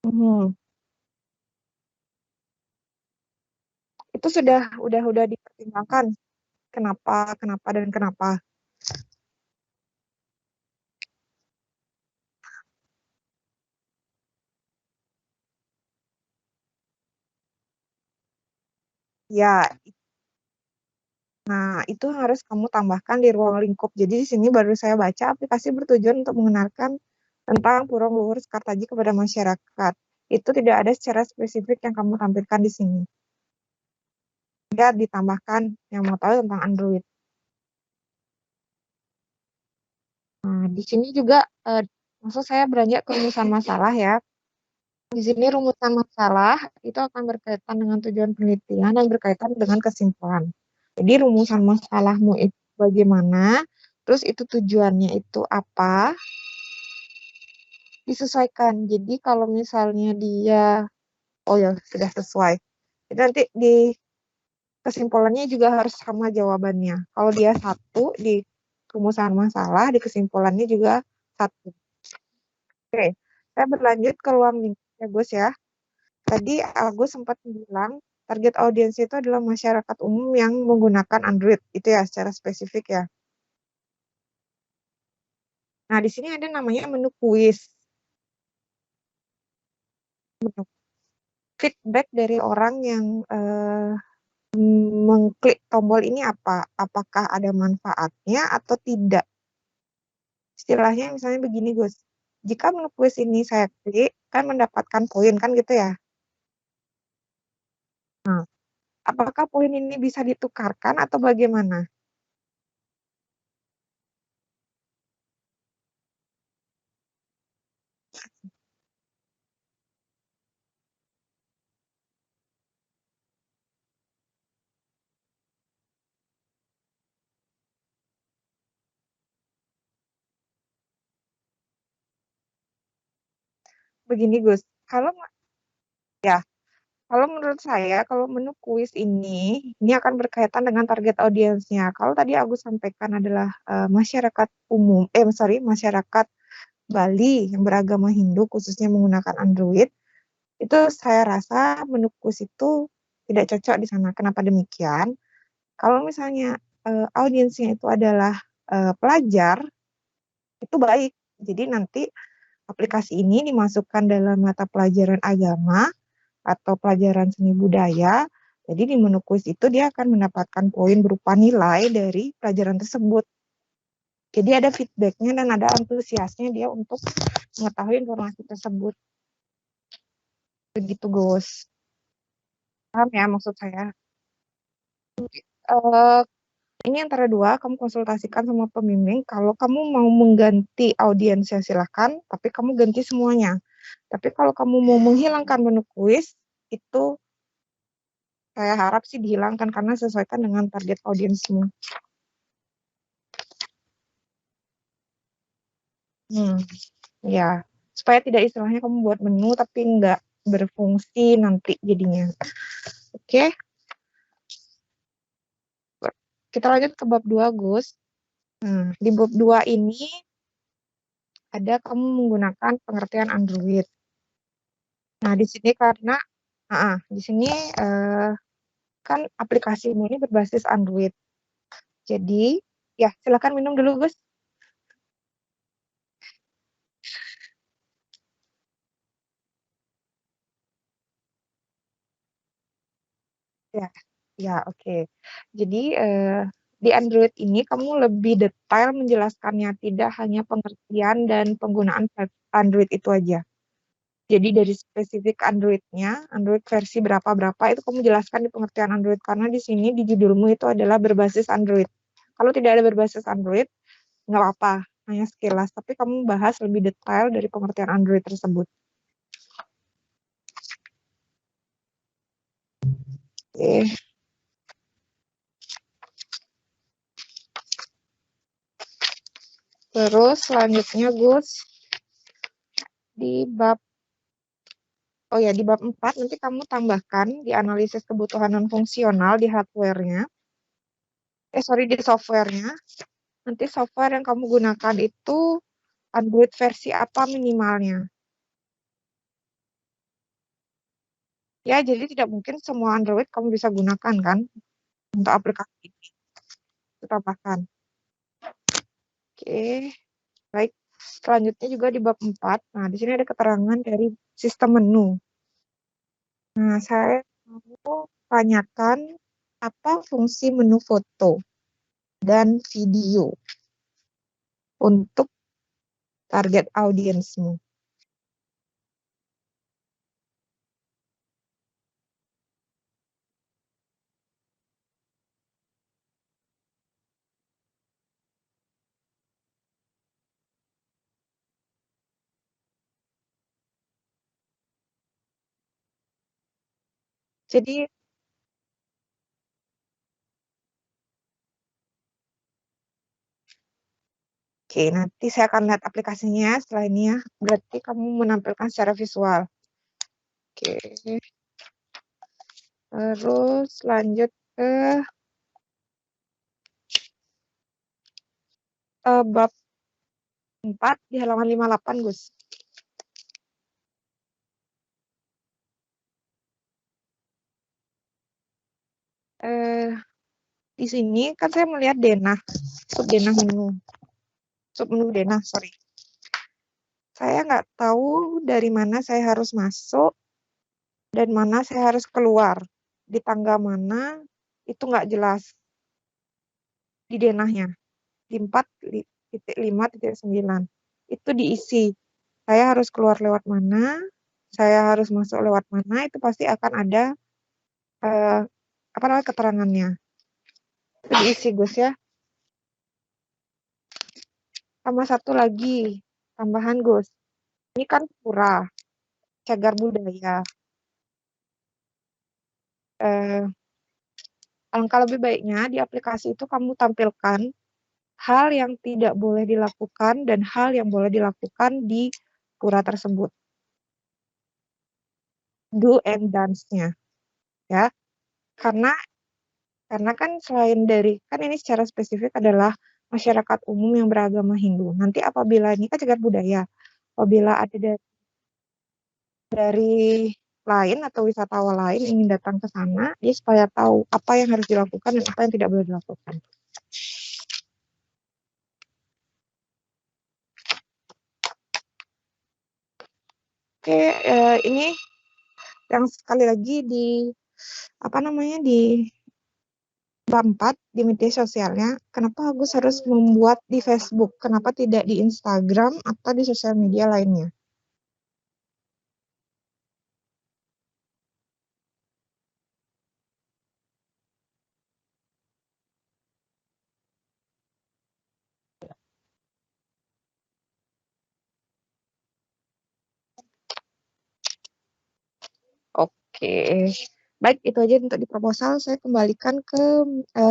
Hmm, itu sudah dipertimbangkan. Kenapa dan kenapa? Ya, nah itu harus kamu tambahkan di ruang lingkup. Jadi di sini baru saya baca aplikasi bertujuan untuk mengenalkan tentang Pura Luhur Sekartaji kepada masyarakat. Itu tidak ada secara spesifik yang kamu tampilkan di sini. Dia ditambahkan yang mau tahu tentang Android. Nah, di sini juga maksud saya beranjak ke rumusan masalah ya. Di sini rumusan masalah itu akan berkaitan dengan tujuan penelitian dan berkaitan dengan kesimpulan. Jadi rumusan masalahmu itu bagaimana, terus itu tujuannya itu apa, disesuaikan. Jadi kalau misalnya dia, oh ya sudah sesuai. Jadi nanti di kesimpulannya juga harus sama jawabannya. Kalau dia satu di rumusan masalah, di kesimpulannya juga satu. Oke, saya berlanjut ke ruang lingkup ya Gus ya. Tadi Agus sempat bilang target audiens itu adalah masyarakat umum yang menggunakan Android. Itu ya secara spesifik ya. Nah, di sini ada namanya menu kuis. Menu feedback dari orang yang mengklik tombol ini apa? Apakah ada manfaatnya atau tidak? Istilahnya misalnya begini, Gus. Jika menu kuis ini saya klik, kan mendapatkan poin kan gitu ya. Nah, apakah poin ini bisa ditukarkan atau bagaimana? Begini, Gus. Kalau ya, kalau menurut saya, kalau menu kuis ini akan berkaitan dengan target audiensnya. Kalau tadi aku sampaikan adalah masyarakat umum, masyarakat Bali yang beragama Hindu, khususnya menggunakan Android, itu saya rasa menu kuis itu tidak cocok di sana. Kenapa demikian? Kalau misalnya audiensnya itu adalah pelajar, itu baik. Jadi nanti aplikasi ini dimasukkan dalam mata pelajaran agama atau pelajaran seni budaya. Jadi di menu kuis itu dia akan mendapatkan poin berupa nilai dari pelajaran tersebut. Jadi ada feedbacknya dan ada antusiasnya dia untuk mengetahui informasi tersebut. Begitu, Gus. Paham ya maksud saya? Ini antara dua, kamu konsultasikan sama pembimbing. Kalau kamu mau mengganti audiensnya silahkan, tapi kamu ganti semuanya. Tapi kalau kamu mau menghilangkan menu kuis, itu saya harap sih dihilangkan karena sesuaikan dengan target audiensmu. Ya, supaya tidak istilahnya kamu buat menu tapi nggak berfungsi nanti jadinya. Oke? Kita lanjut ke bab 2, Gus. Nah, di bab 2 ini ada kamu menggunakan pengertian Android. Nah, di sini karena di sini kan aplikasimu ini berbasis Android. Jadi, ya silakan minum dulu, Gus. Ya, ya oke. Jadi di Android ini kamu lebih detail menjelaskannya, tidak hanya pengertian dan penggunaan Android itu aja. Jadi dari spesifik Android-nya, Android versi berapa-berapa itu kamu jelaskan di pengertian Android karena di sini di judulmu itu adalah berbasis Android. Kalau tidak ada berbasis Android, nggak apa-apa, hanya sekilas. Tapi kamu bahas lebih detail dari pengertian Android tersebut. Oke. Terus selanjutnya Gus, di bab di bab 4 nanti kamu tambahkan di analisis kebutuhan non fungsional di hardware-nya. Di software-nya. Nanti software yang kamu gunakan itu Android versi apa minimalnya. Ya, jadi tidak mungkin semua Android kamu bisa gunakan kan untuk aplikasi ini. Itu tambahkan. Oke. Baik. Selanjutnya juga di bab 4. Nah, di sini ada keterangan dari sistem menu. Nah, saya mau tanyakan apa fungsi menu foto dan video untuk target audiensmu. Jadi, oke, nanti saya akan lihat aplikasinya setelah ini ya. Berarti kamu menampilkan secara visual. Oke. Terus lanjut ke bab 4 di halaman 58, Gus. Di sini kan saya melihat denah, subdenah menu. Submenu denah, sorry. Saya nggak tahu dari mana saya harus masuk dan mana saya harus keluar. Di tangga mana, itu nggak jelas di denahnya. Di 4.5.9. Itu diisi. Saya harus keluar lewat mana, saya harus masuk lewat mana, itu pasti akan ada keterangannya. Itu diisi, Gus ya. Sama satu lagi, tambahan Gus. Ini kan pura, cagar budaya. Alangkah lebih baiknya di aplikasi itu kamu tampilkan hal yang tidak boleh dilakukan dan hal yang boleh dilakukan di pura tersebut. Do and dance-nya. Ya. Karena kan selain dari, kan ini secara spesifik adalah masyarakat umum yang beragama Hindu. Nanti apabila ini kan cagar budaya, apabila ada dari lain atau wisatawan lain ingin datang ke sana, dia supaya tahu apa yang harus dilakukan dan apa yang tidak boleh dilakukan. Oke, ini yang sekali lagi di bab 4 di media sosialnya, kenapa Agus harus membuat di Facebook? Kenapa tidak di Instagram atau di sosial media lainnya? Oke. Baik, itu aja untuk di proposal. Saya kembalikan ke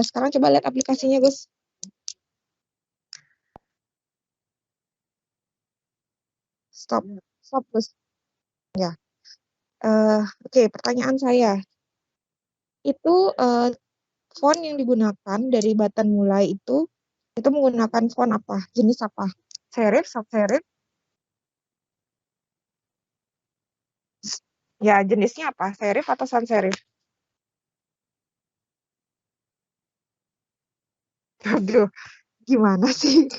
sekarang coba lihat aplikasinya, Gus. Stop. Stop, Gus. Ya. Oke, pertanyaan saya. Itu font yang digunakan dari button mulai itu menggunakan font apa? Jenis apa? Serif, sans serif? Ya, jenisnya apa? Serif atau sans serif? Aduh, gimana sih?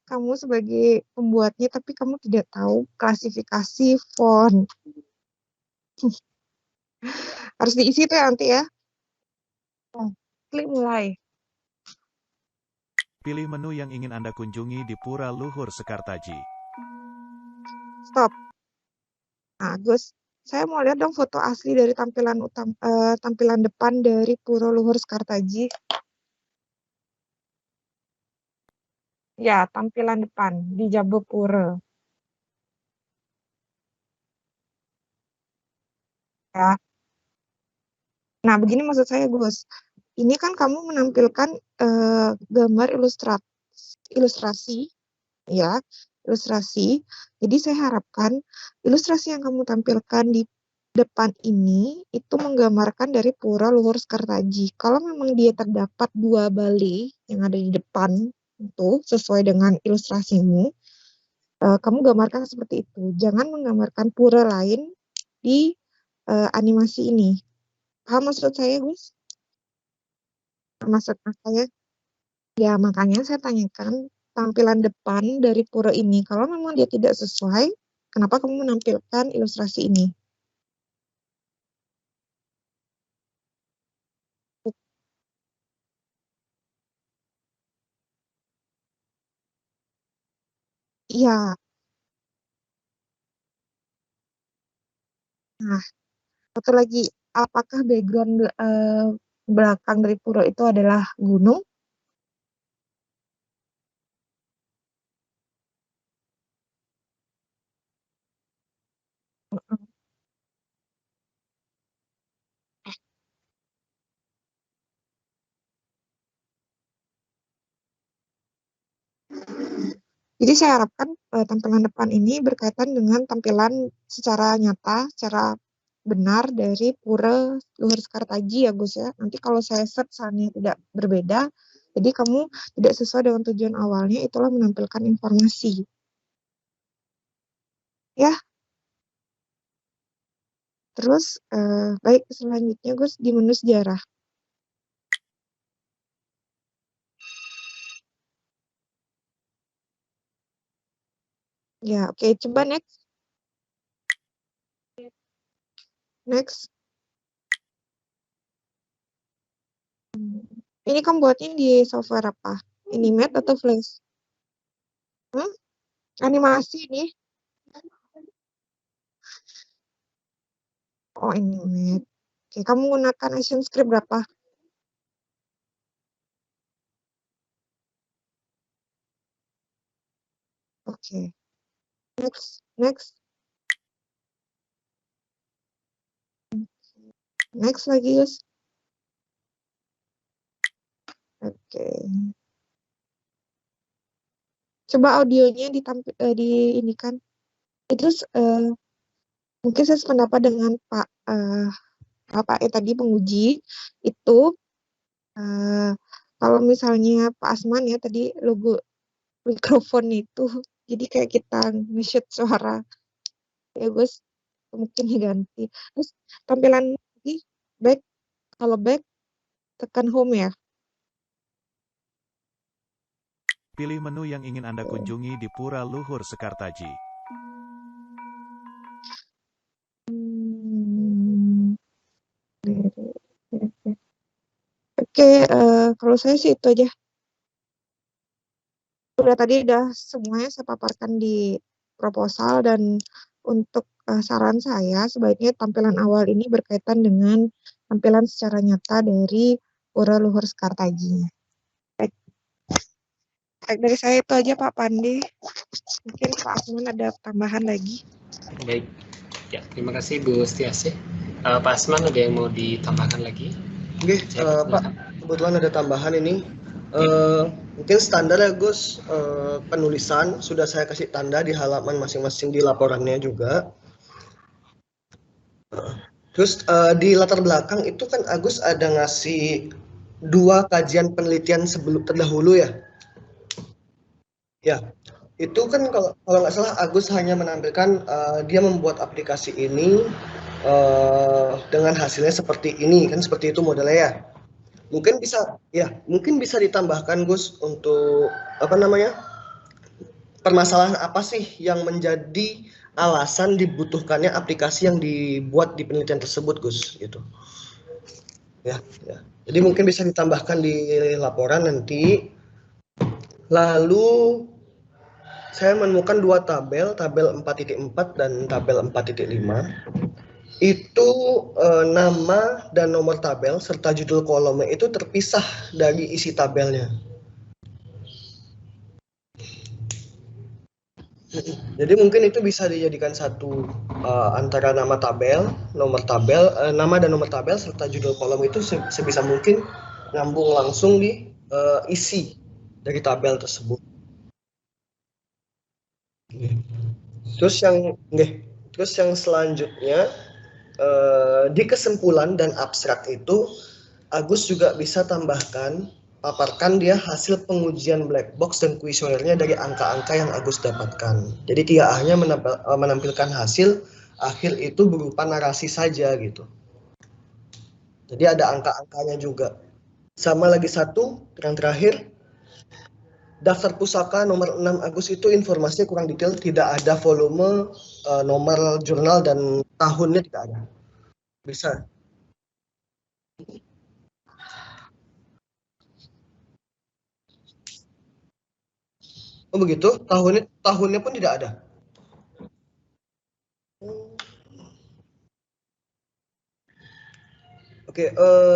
Kamu sebagai pembuatnya, tapi kamu tidak tahu klasifikasi font. Harus diisi itu ya nanti ya. Klik mulai. Pilih menu yang ingin Anda kunjungi di Pura Luhur Sekartaji. Stop. Nah, Gus, saya mau lihat dong foto asli dari tampilan depan dari Pura Luhur Sekartaji. Ya, tampilan depan di Jabopura. Ya. Nah, begini maksud saya, Gus. Ini kan kamu menampilkan gambar ilustrasi, ya, ilustrasi. Jadi saya harapkan ilustrasi yang kamu tampilkan di depan ini itu menggambarkan dari Pura Luhur Sekartaji. Kalau memang dia terdapat 2 balai yang ada di depan itu sesuai dengan ilustrasimu, kamu gambarkan seperti itu. Jangan menggambarkan pura lain di animasi ini. Paham maksud saya, Gus? Maksud saya, ya makanya saya tanyakan tampilan depan dari pura ini. Kalau memang dia tidak sesuai, kenapa kamu menampilkan ilustrasi ini? Iya. Nah, satu lagi, apakah background belakang dari pura itu adalah gunung? Jadi saya harapkan tampilan depan ini berkaitan dengan tampilan secara nyata, secara benar dari Pura Luhur Sekartaji ya Gus ya. Nanti kalau saya search misalnya tidak berbeda, jadi kamu tidak sesuai dengan tujuan awalnya, itulah menampilkan informasi. Ya, terus baik selanjutnya Gus di menu sejarah. Ya, oke, coba next. Next. Ini kamu buatnya di software apa? Animate atau Flash? Animasi nih. Oh, Animate. Oke, kamu menggunakan Action Script berapa? Oke. Next. Next lagi, Yus. Oke. Coba audionya di ini kan. Itu mungkin saya sependapat dengan Pak tadi penguji itu kalau misalnya Pak Asman ya tadi logo mikrofon itu jadi kayak kita nge-shoot suara ya Gus mungkin diganti. Terus tampilan lagi back, kalau back tekan home ya. Pilih menu yang ingin Anda kunjungi di Pura Luhur Sekartaji. Oke, kalau saya sih itu aja. Tadi udah semuanya saya paparkan di proposal dan untuk saran saya sebaiknya tampilan awal ini berkaitan dengan tampilan secara nyata dari Pura Luhur Sekartaji. Baik, dari saya itu aja Pak Pandi. Mungkin Pak Asman ada tambahan lagi. Baik, ya terima kasih Bu Setiasih. Pak Asman, ada yang mau ditambahkan lagi? Oke, Pak, kebetulan ada tambahan ini. Mungkin standar ya Gus, penulisan sudah saya kasih tanda di halaman masing-masing di laporannya juga. Terus di latar belakang itu kan Agus ada ngasih 2 kajian penelitian sebelum terdahulu ya. Ya, itu kan kalau nggak salah Agus hanya menampilkan dia membuat aplikasi ini dengan hasilnya seperti ini kan, seperti itu modelnya ya. Mungkin bisa ditambahkan Gus untuk apa namanya, permasalahan apa sih yang menjadi alasan dibutuhkannya aplikasi yang dibuat di penelitian tersebut Gus gitu. Ya. Jadi mungkin bisa ditambahkan di laporan nanti. Lalu saya menemukan 2 tabel 4.4 dan tabel 4.5. Itu nama dan nomor tabel serta judul kolomnya itu terpisah dari isi tabelnya. Jadi mungkin itu bisa dijadikan satu antara nama tabel, nama dan nomor tabel serta judul kolom itu sebisa mungkin nyambung langsung di isi dari tabel tersebut. Terus yang selanjutnya di kesimpulan dan abstrak itu Agus juga bisa paparkan dia hasil pengujian black box dan kuesionernya dari angka-angka yang Agus dapatkan. Jadi tidak hanya menampilkan hasil akhir itu berupa narasi saja gitu. Jadi ada angka-angkanya juga. Sama lagi satu yang terakhir, daftar pusaka nomor 6 Agus itu informasinya kurang detail, tidak ada volume, nomor jurnal dan tahunnya tidak ada. Bisa. Oh begitu, tahunnya pun tidak ada. Oke,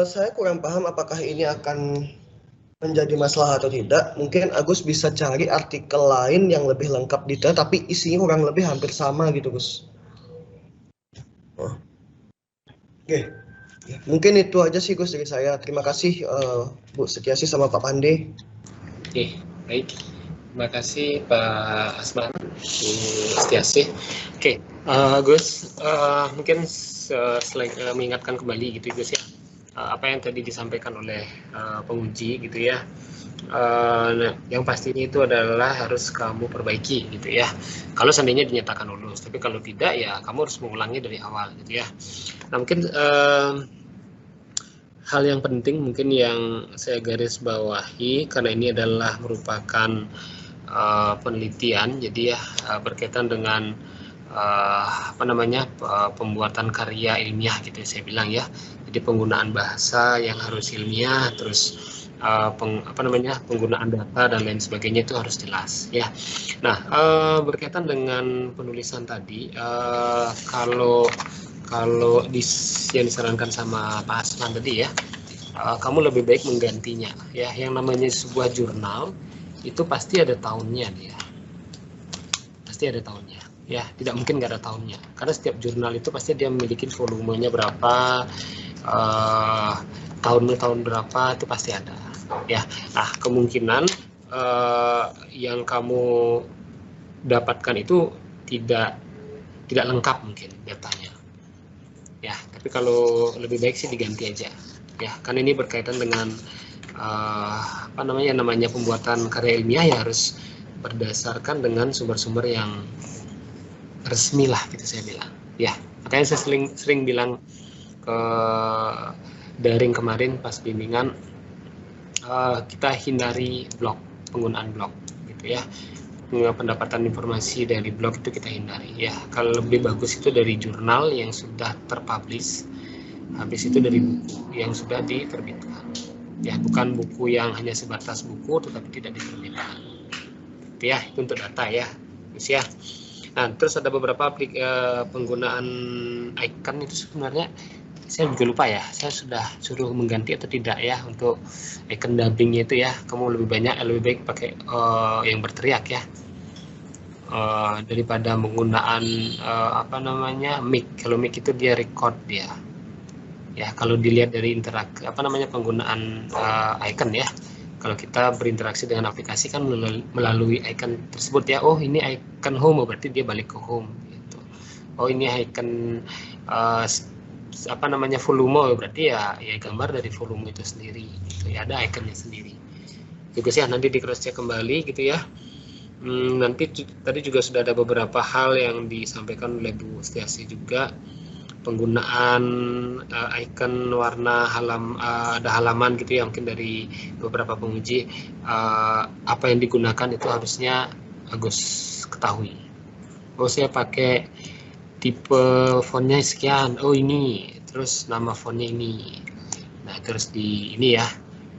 saya kurang paham apakah ini akan menjadi masalah atau tidak. Mungkin Agus bisa cari artikel lain yang lebih lengkap detail, tapi isinya kurang lebih hampir sama gitu, Gus. Oke, mungkin itu aja sih Gus dari saya. Terima kasih Bu Setiasi sama Pak Pande. Oke, baik. Terima kasih Pak Asman, Bu Setiasi. Oke, Gus, mungkin selain mengingatkan kembali gitu Gus ya, apa yang tadi disampaikan oleh penguji gitu ya. Yang pastinya itu adalah harus kamu perbaiki gitu ya. Kalau seandainya dinyatakan lulus, tapi kalau tidak ya kamu harus mengulangi dari awal gitu ya. Nah mungkin hal yang penting mungkin yang saya garis bawahi karena ini adalah merupakan penelitian, jadi ya berkaitan dengan pembuatan karya ilmiah gitu saya bilang ya. Jadi penggunaan bahasa yang harus ilmiah, terus penggunaan data dan lain sebagainya itu harus jelas ya. Nah berkaitan dengan penulisan tadi, kalau yang disarankan sama Pak Asman tadi ya, kamu lebih baik menggantinya ya. Yang namanya sebuah jurnal itu pasti ada tahunnya dia, pasti ada tahunnya ya, tidak mungkin nggak ada tahunnya karena setiap jurnal itu pasti dia memiliki volumenya berapa, tahun berapa itu pasti ada ya. Nah kemungkinan yang kamu dapatkan itu tidak lengkap mungkin datanya ya, tapi kalau lebih baik sih diganti aja ya, karena ini berkaitan dengan namanya pembuatan karya ilmiah ya harus berdasarkan dengan sumber-sumber yang resmi lah gitu saya bilang ya. Makanya saya sering bilang ke daring kemarin pas bimbingan, kita hindari blog, penggunaan blog gitu ya. Pendapatan informasi dari blog itu kita hindari ya. Kalau lebih bagus itu dari jurnal yang sudah terpublish, habis itu dari buku yang sudah diterbitkan ya, bukan buku yang hanya sebatas buku tetapi tidak diterbitkan ya. Itu untuk data ya terus ya. Nah terus ada beberapa penggunaan icon itu sebenarnya saya juga lupa ya, saya sudah suruh mengganti atau tidak ya untuk icon dubbingnya itu ya. Kamu lebih baik pakai yang berteriak ya, daripada menggunakan mic. Kalau mic itu dia record dia Ya, kalau dilihat dari penggunaan icon ya. Kalau kita berinteraksi dengan aplikasi kan melalui icon tersebut ya. Oh, ini icon home, berarti dia balik ke home gitu. Oh, ini icon volume, berarti ya gambar dari volume itu sendiri gitu ya, ada iconnya sendiri. Juga sih nanti di cross check kembali gitu ya. Nanti tadi juga sudah ada beberapa hal yang disampaikan oleh Bu Setiasi juga. Penggunaan icon warna ada halaman gitu ya, mungkin dari beberapa penguji apa yang digunakan itu harusnya Agus ketahui. Oh, saya pakai tipe fontnya sekian, oh ini, terus nama fontnya ini. Nah, terus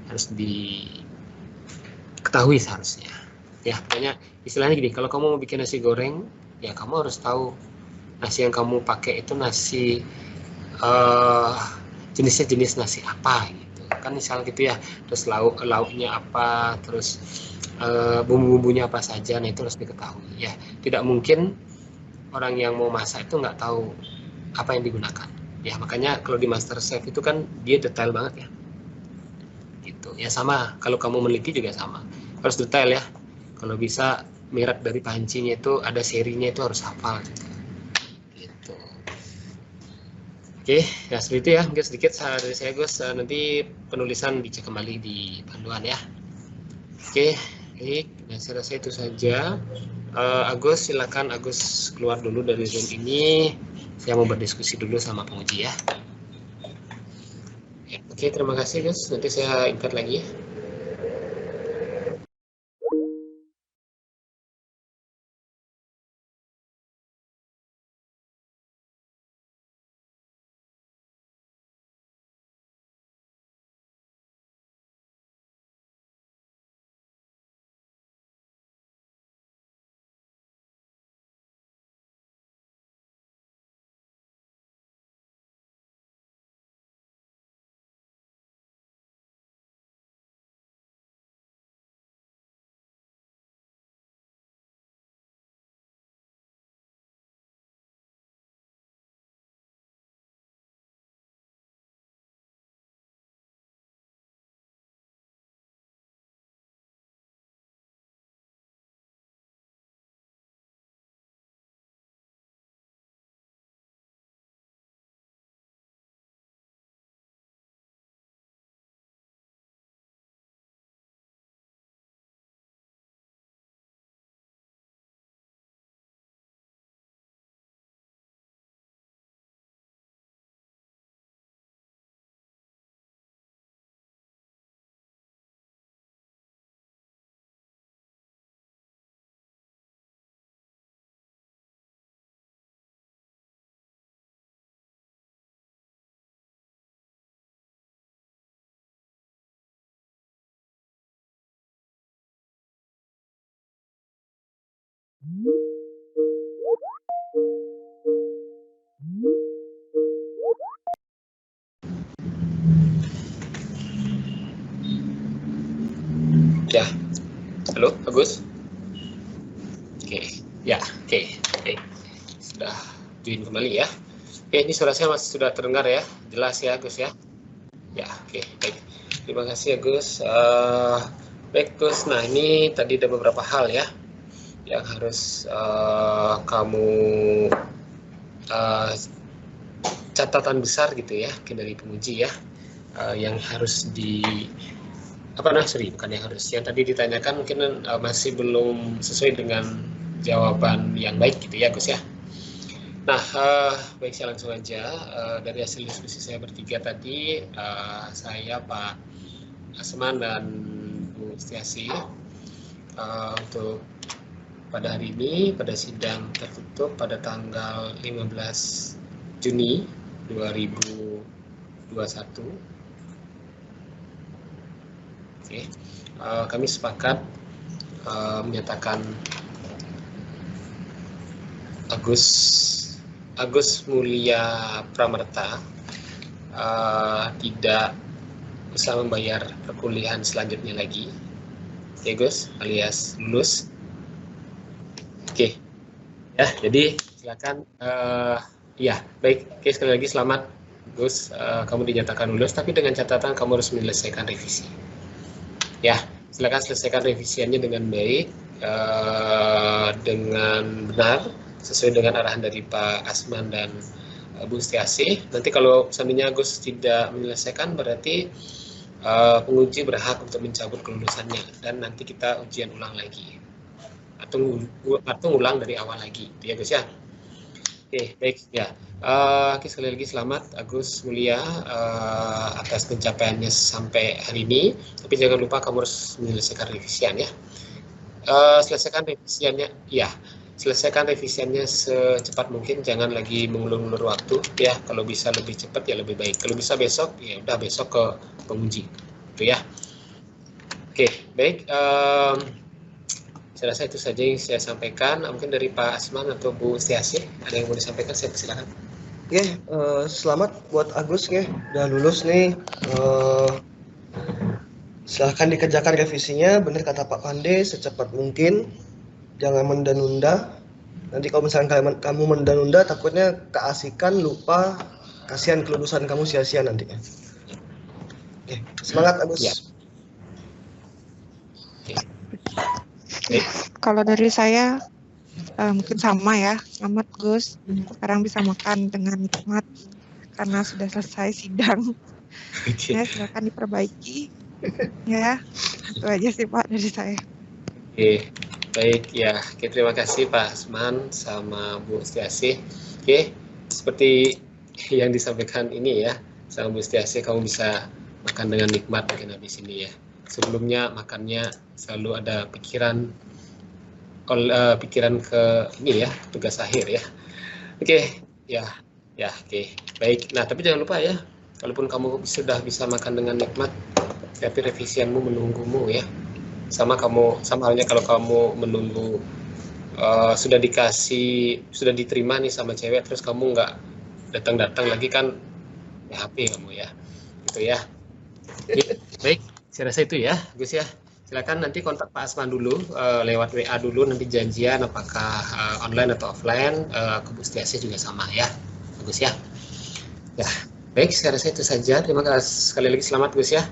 harus diketahui seharusnya. Ya, pokoknya istilahnya gini, kalau kamu mau bikin nasi goreng, ya kamu harus tahu nasi yang kamu pakai itu nasi jenisnya jenis nasi apa gitu kan, misal gitu ya. Terus lauknya apa, terus bumbu-bumbunya apa saja, nah itu harus diketahui ya. Tidak mungkin orang yang mau masak itu nggak tahu apa yang digunakan ya. Makanya kalau di MasterChef itu kan dia detail banget ya gitu ya. Sama kalau kamu meneliti juga sama, harus detail ya. Kalau bisa merek dari pancinya itu ada serinya, itu harus hafal gitu. Oke, ya seperti itu ya, mungkin sedikit dari saya Gus. Nanti penulisan dicek kembali di panduan ya. Oke, baik, nah saya rasa itu saja. Agus, silakan Agus keluar dulu dari Zoom ini. Saya mau berdiskusi dulu sama penguji ya. Oke, terima kasih Gus. Nanti saya invite lagi ya. Ya, halo Agus. Oke, ya, oke. Sudah join kembali ya. Oke, ini suara saya masih sudah terdengar ya, jelas ya Agus ya. Ya, oke, baik. Terima kasih Agus. Baik Gus, nah ini tadi ada beberapa hal ya yang harus kamu catatan besar gitu ya, mungkin dari penguji ya, yang harus yang tadi ditanyakan mungkin masih belum sesuai dengan jawaban yang baik gitu ya Gus ya. Nah, baik, saya langsung aja. Dari hasil diskusi saya bertiga tadi, saya Pak Asman dan Bu Setiasi, untuk pada hari ini, pada sidang tertutup pada tanggal 15 Juni 2021, oke, kami sepakat menyatakan Agus Mulia Pramerta tidak bisa membayar perkuliahan selanjutnya lagi, oke Gus, alias lulus. Oke, ya, jadi silakan. Ya, baik. Oke, sekali lagi selamat Gus, kamu dinyatakan lulus, tapi dengan catatan kamu harus menyelesaikan revisi. Ya, silakan selesaikan revisiannya dengan baik, dengan benar, sesuai dengan arahan dari Pak Asman dan Bu Setiasih. Nanti kalau seandainya Gus tidak menyelesaikan, berarti penguji berhak untuk mencabut kelulusannya, dan nanti kita ujian ulang lagi, atau ulang dari awal lagi, ya Gus ya. Oke, baik ya. Oke, sekali lagi selamat Agus Mulia atas pencapaiannya sampai hari ini. Tapi jangan lupa kamu harus menyelesaikan revisian ya. Selesaikan revisiannya, ya. Selesaikan revisiannya secepat mungkin. Jangan lagi mengulur-ulur waktu ya. Kalau bisa lebih cepat ya lebih baik. Kalau bisa besok ya udah besok ke penguji, itu ya. Oke, baik. Saya rasa itu saja yang saya sampaikan. Mungkin dari Pak Asman atau Bu Setiasih ada yang mau disampaikan, saya persilakan. Oke, selamat buat Agus ya, udah lulus nih. Silahkan dikerjakan revisinya, benar kata Pak Pande, secepat mungkin. Jangan menda-nunda. Nanti kalau misalnya kamu menda-nunda, takutnya keasikan, lupa, kasihan kelulusan kamu sia-sia nantinya. Oke, semangat Agus. Ya. Kalau dari saya mungkin sama ya. Selamat Gus. Sekarang bisa makan dengan nikmat karena sudah selesai sidang. Ya, silakan diperbaiki. Ya, itu aja sih Pak dari saya. Oke, baik ya. Oke, terima kasih Pak Asman sama Bu Setiasih. Oke, seperti yang disampaikan ini ya, sama Bu Setiasih, kamu bisa makan dengan nikmat mungkin habis ini ya. Sebelumnya makannya selalu ada pikiran ke ini ya, tugas akhir ya. Oke, ya, oke, baik. Nah, tapi jangan lupa ya, kalaupun kamu sudah bisa makan dengan nikmat, tapi revisianmu menunggumu ya. Sama halnya kalau kamu menunggu sudah diterima nih sama cewek, terus kamu nggak datang lagi kan, HP kamu ya, gitu ya. Oke, baik. Saya rasa itu ya, Gus ya. Silakan nanti kontak Pak Asman dulu, lewat WA dulu, nanti janjian apakah online atau offline. Ke Bu Setiasih juga sama ya, Gus ya. Ya, baik, saya rasa itu saja. Terima kasih sekali lagi, selamat Gus ya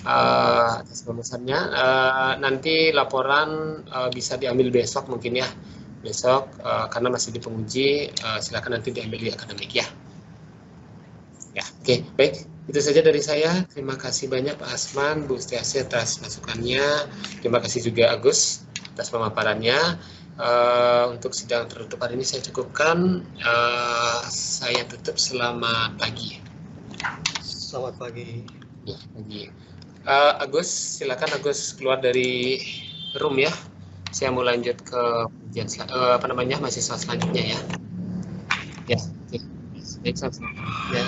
atas kelulusannya. Nanti laporan bisa diambil besok mungkin ya, besok karena masih di penguji. Silakan nanti diambil di akademik ya. Ya, oke, baik. Itu saja dari saya. Terima kasih banyak Pak Asman, Bu Setiasih atas masukannya. Terima kasih juga Agus atas pemaparannya. Untuk sidang tertutup hari ini saya cukupkan. Saya tutup. Selamat pagi. Selamat pagi. Ya, pagi. Agus, silakan Agus keluar dari room ya. Saya mau lanjut ke ujian mahasiswa selanjutnya ya. Ya, oke. Baik, ya.